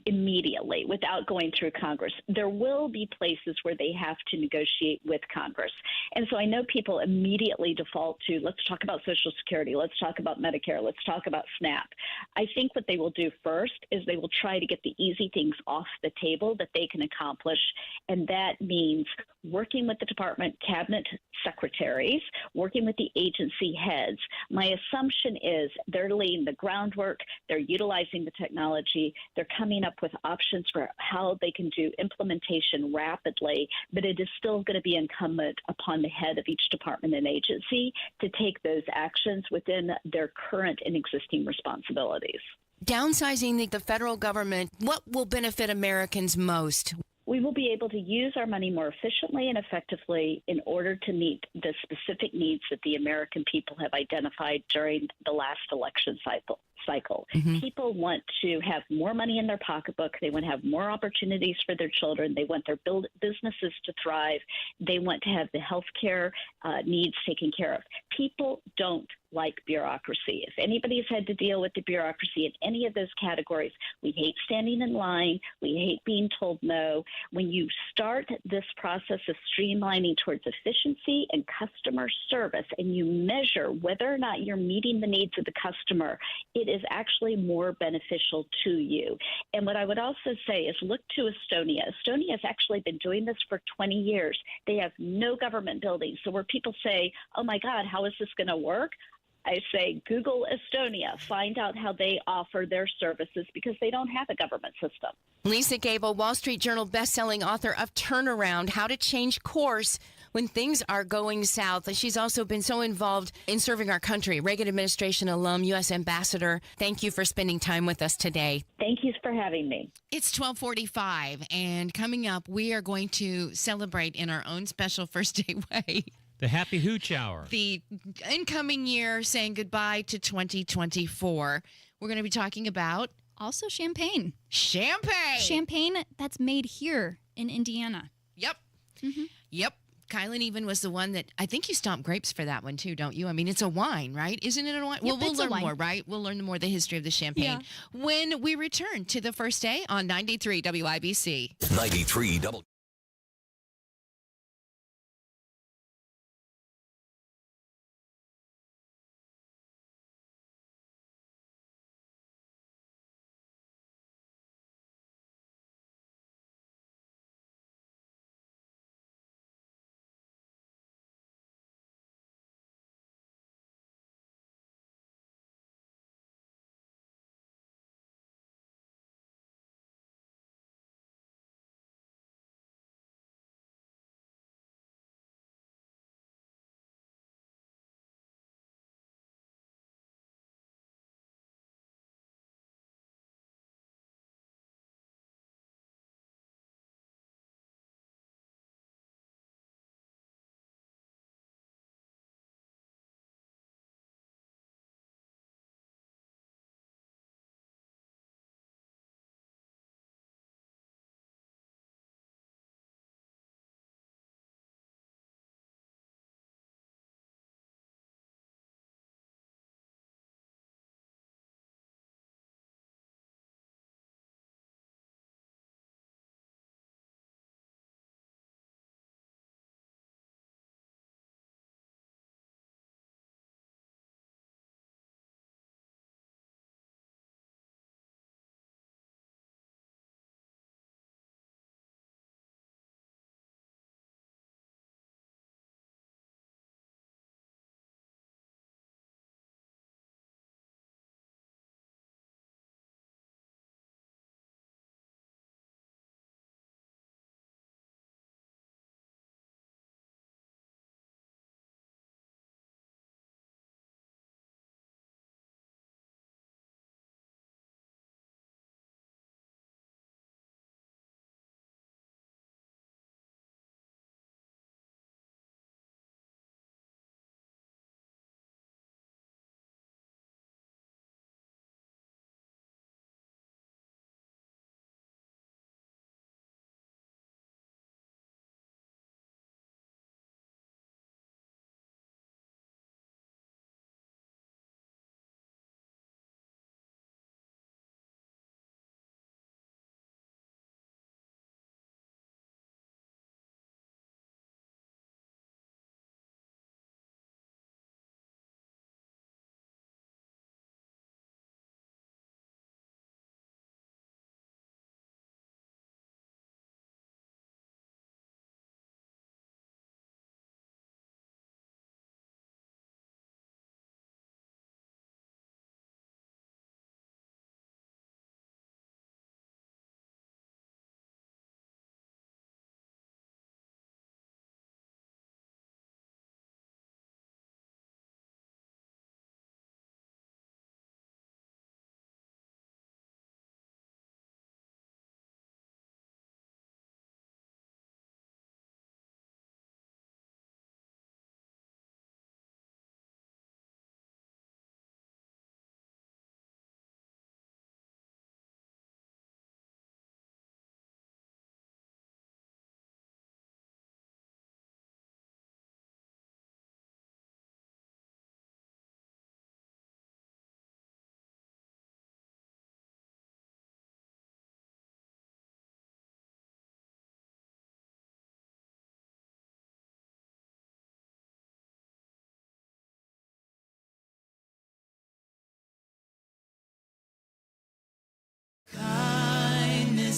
immediately without going through Congress. There will be places where they have to negotiate with Congress. And so I know people immediately default to, let's talk about Social Security, let's talk about Medicare, let's talk about SNAP. I think what they will do first is they will try to get the easy things off the table that they can accomplish. And that means working with the department cabinet secretaries, working with the agency heads. My assumption is they're laying the groundwork, they're utilizing the technology, they're coming up with options for how they can do implementation rapidly, but it is still going to be incumbent upon the head of each department and agency to take those actions within their current and existing responsibilities. Downsizing the federal government, what will benefit Americans most? We will be able to use our money more efficiently and effectively in order to meet the specific needs that the American people have identified during the last election cycle. Mm-hmm. People want to have more money in their pocketbook. They want to have more opportunities for their children. They want their businesses to thrive. They want to have the health care needs taken care of. People don't like bureaucracy. If anybody's had to deal with the bureaucracy in any of those categories, we hate standing in line. We hate being told no. When you start this process of streamlining towards efficiency and customer service, and you measure whether or not you're meeting the needs of the customer, it is actually more beneficial to you. And what I would also say is look to Estonia. Estonia has actually been doing this for 20 years. They have no government buildings. So where people say, oh my God, how is this going to work? I say Google Estonia, find out how they offer their services because they don't have a government system. Lisa Gable, Wall Street Journal bestselling author of Turnaround, How to Change Course When Things Are Going South. She's also been so involved in serving our country. Reagan administration alum, U.S. ambassador. Thank you for spending time with us today. Thank you for having me. It's 12:45, and coming up, we are going to celebrate in our own special first day way. The Happy Hooch Hour. The incoming year, saying goodbye to 2024. We're going to be talking about also champagne. Champagne. Champagne that's made here in Indiana. Yep. Yep. Kielynn even was the one that, I think you stomp grapes for that one too, don't you? I mean, it's a wine, right? Isn't it a wine? Yep, We'll it's a learn wine. more, right? We'll learn more the history of the champagne when we return to the first day on 93 WIBC. 93 double.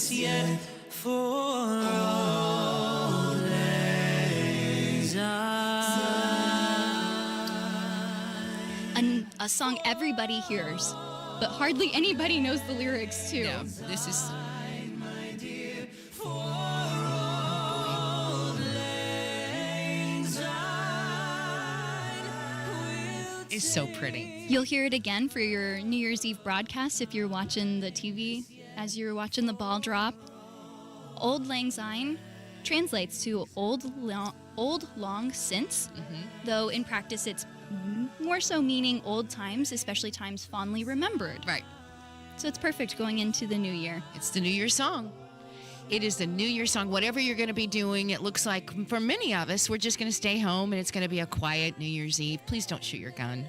yet for all days. a song everybody hears, but hardly anybody knows the lyrics to. No, this is... It's so pretty. You'll hear it again for your New Year's Eve broadcast if you're watching the TV as you're watching the ball drop. Old Lang Syne translates to old long since, though in practice it's more so meaning old times, especially times fondly remembered. Right. So it's perfect going into the new year. It's the New Year's song. It is the New Year's song. Whatever you're going to be doing, it looks like for many of us, we're just going to stay home and it's going to be a quiet New Year's Eve. Please don't shoot your gun.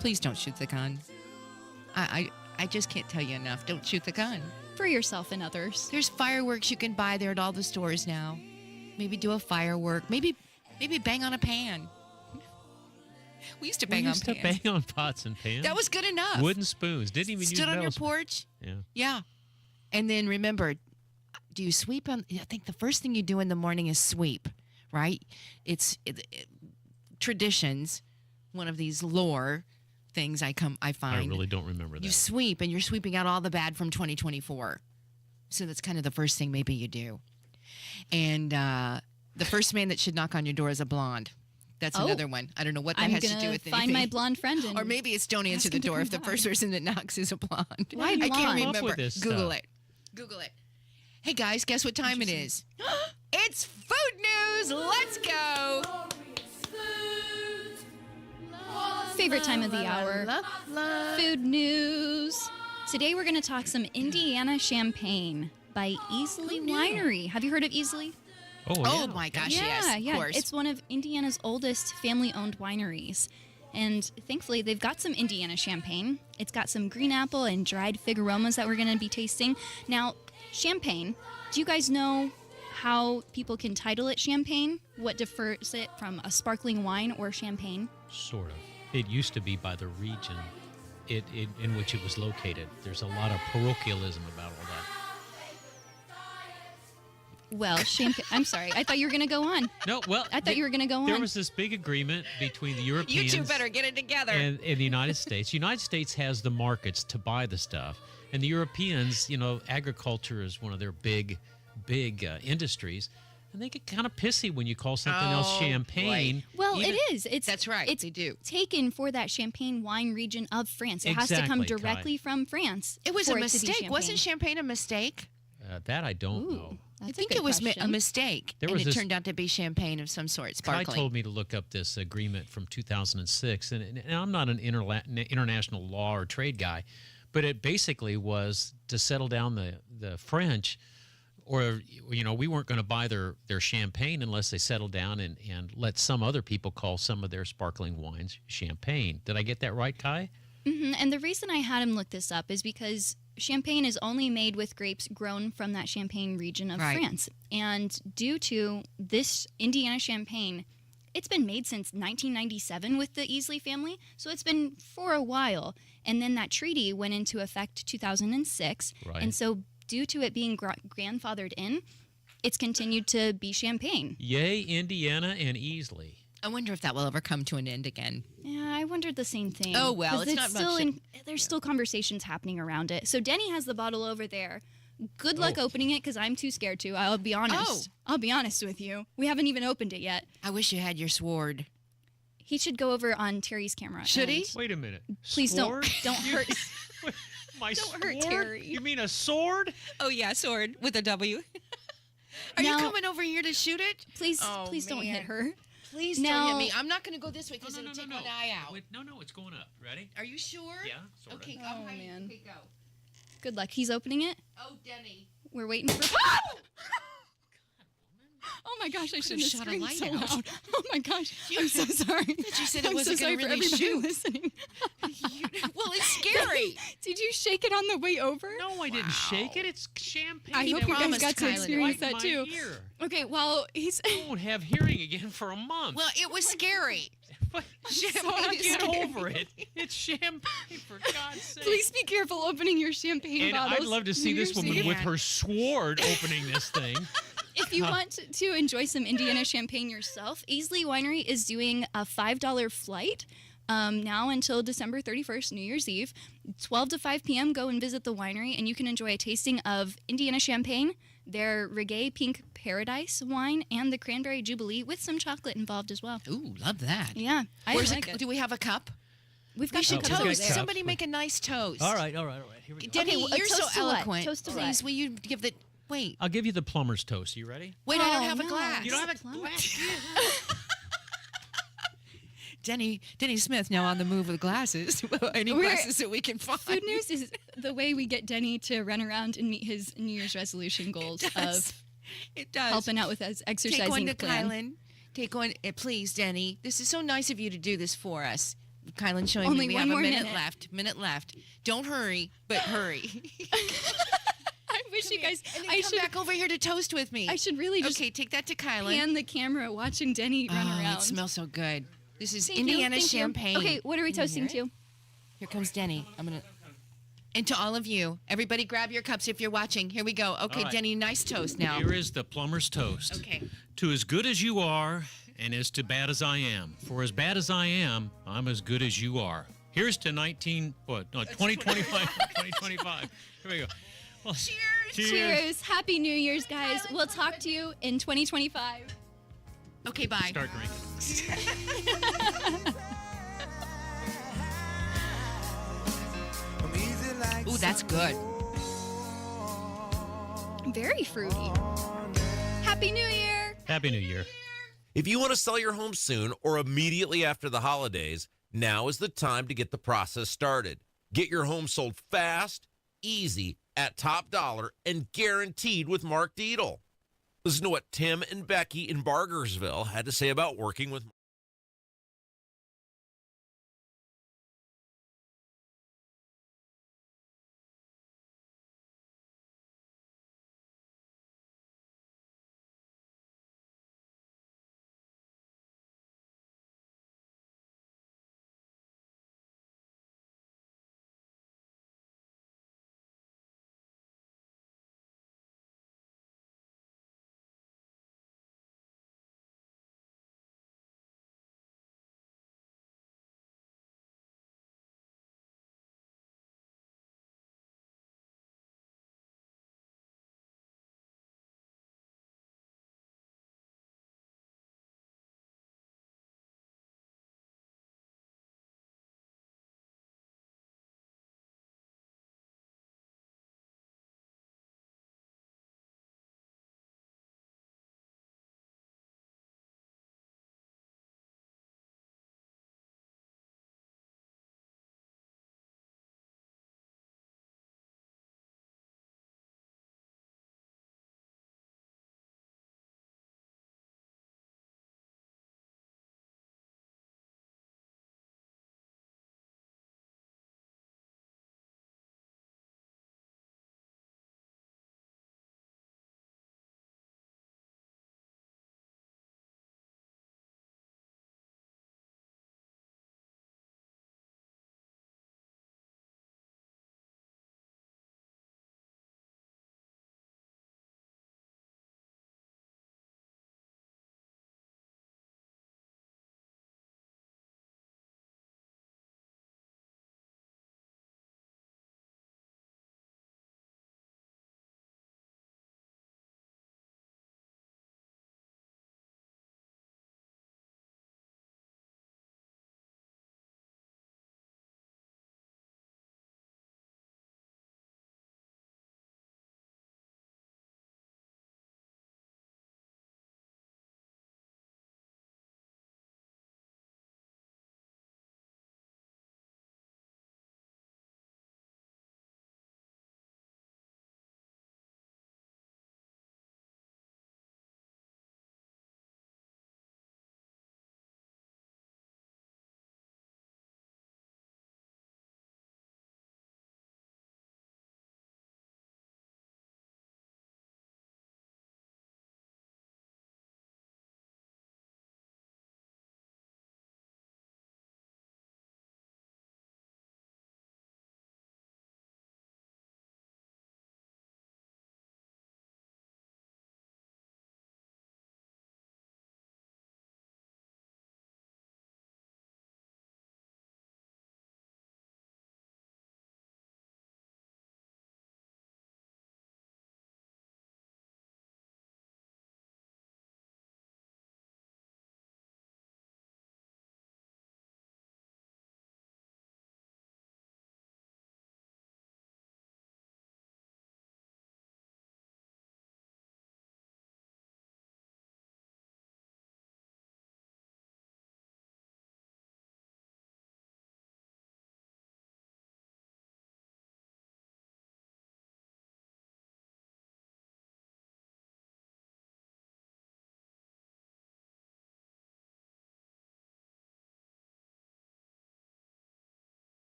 Please don't shoot the gun. I just can't tell you enough. Don't shoot the gun. For yourself and others. There's fireworks you can buy there at all the stores now. Maybe do a firework. Maybe bang on a pan. We used to bang on pans. bang on pots and pans. That was good enough. Wooden spoons. Didn't even use Stood on your metals. porch. Yeah. Yeah. And then remember, do you sweep on? I think the first thing you do in the morning is sweep, right? It's traditions. One of these lore things I find. I really don't remember that. You sweep, and you're sweeping out all the bad from 2024. So that's kind of the first thing maybe you do. And the first man that should knock on your door is a blonde. That's another one. I don't know what that has to do with anything. Find my blonde friend. Or maybe it's don't answer the door if the first person that knocks is a blonde. Why I blonde? can't Come up remember. with this Google stuff. it. Google it. Hey guys, guess what time it is? It's food news. Let's go. Favorite time of the hour. Food news. Today we're going to talk some Indiana champagne by Easley Winery. Have you heard of Easley? Oh my gosh, yes, of course. It's one of Indiana's oldest family-owned wineries. And thankfully, they've got some Indiana champagne. It's got some green apple and dried fig aromas that we're going to be tasting. Now, champagne, do you guys know how people can title it champagne? What differs it from a sparkling wine or champagne? Sort of. It used to be by the region in which it was located. There's a lot of parochialism about all that. Well, champagne. I'm sorry. I thought you were going to go on. No, well, I thought you were going to go on. There was this big agreement between the Europeans. You two better get it together. And the United States. The United States has the markets to buy the stuff, and the Europeans, agriculture is one of their big industries, and they get kind of pissy when you call something else champagne. Boy. Well, it is. That's right. It's they do. Taken for that champagne wine region of France. It has to come directly from France. It was a mistake. Wasn't champagne a mistake? That I don't know. I think it was a mistake, and it turned out to be champagne of some sort, sparkling. Kai told me to look up this agreement from 2006, and I'm not an international law or trade guy, but it basically was to settle down the French, or we weren't going to buy their champagne unless they settled down and let some other people call some of their sparkling wines champagne. Did I get that right, Kai? Mm-hmm. And the reason I had him look this up is because champagne is only made with grapes grown from that Champagne region of France. And due to this Indiana champagne, it's been made since 1997 with the Easley family, so it's been for a while. And then that treaty went into effect 2006. Right. And so due to it being grandfathered in, it's continued to be champagne. Yay, Indiana and Easley. I wonder if that will ever come to an end again. Yeah, I wondered the same thing. Oh, well, it's not still much. There's still conversations happening around it. So Denny has the bottle over there. Good luck opening it because I'm too scared to. I'll be honest. I'll be honest with you. We haven't even opened it yet. I wish you had your sword. He should go over on Terry's camera. Should he? Wait a minute. Please Sword? don't hurt. Don't hurt Terry. You mean a sword? Oh yeah, sword with a W. Are you coming over here to shoot it? Please don't hit her. Please don't hit me. I'm not going to go this way because it'll take my eye out. Wait, no, it's going up. Ready? Are you sure? Yeah, sort of. Okay, Oh, man. Okay, go. Good luck. He's opening it. Oh, Denny. We're waiting for. Oh my gosh! I shouldn't have shot a screamed light so out. loud. Oh my gosh! I'm so sorry. You said it I'm wasn't so going to sorry really for everybody shoot. listening. Well, it's scary. Did you shake it on the way over? No, I didn't shake it. It's champagne. I hope you guys got to Kielynn. experience Right in that too. my ear. Okay, well, he's. I won't have hearing again for a month. Well, it was scary. Champagne Get over it. It's champagne, for God's sake. Please be careful opening your champagne And bottles. I'd love to see New this Year's woman Eve. with her sword opening this thing. If you want to enjoy some Indiana champagne yourself, Easley Winery is doing a $5 flight now until December 31st, New Year's Eve. 12 to 5 p.m., go and visit the winery, and you can enjoy a tasting of Indiana Champagne, their Reggae Pink Paradise wine, and the Cranberry Jubilee with some chocolate involved as well. Ooh, love that. Yeah. Do we have a cup? We've got some cups toast. over there. Somebody make a nice toast. All right. Here we go. Denny, Okay, you're so toast to what? eloquent. Toast to Please, what? will you give the... Wait. I'll give you the plumber's toast. You ready? Wait, I don't Oh, have a no. glass. You don't have a glass? Denny Smith now on the move with glasses. Any glasses that we can find. Good news is the way we get Denny to run around and meet his New Year's resolution goals of helping out with his exercising Take one to plan. Kielynn. Take one, please, Denny. This is so nice of you to do this for us. Kielynn showing Only me we one have a more minute left. Don't hurry, but hurry. I wish you guys. And then come back over here to toast with me. I should really just take that to Kielynn. hand the camera watching Denny run around. It smells so good. This is Thank Indiana you, thank you. Champagne. Okay, what are we toasting to? Here comes Denny. And to all of you, everybody grab your cups if you're watching. Here we go. Okay, right. Denny, nice toast now. Here is the plumber's toast. Okay. To as good as you are, and as to bad as I am. For as bad as I am, I'm as good as you are. Here's to 2025. 2025. Here we go. Well, Cheers. Happy New Year's, guys. We'll talk to you in 2025. Okay, bye. Start drinking. Ooh, that's good. Very fruity. Happy New Year. Happy New Year. If you want to sell your home soon or immediately after the holidays, now is the time to get the process started. Get your home sold fast, easy, at top dollar, and guaranteed with Mark Dietel. Listen to what Tim and Becky in Bargersville had to say about working with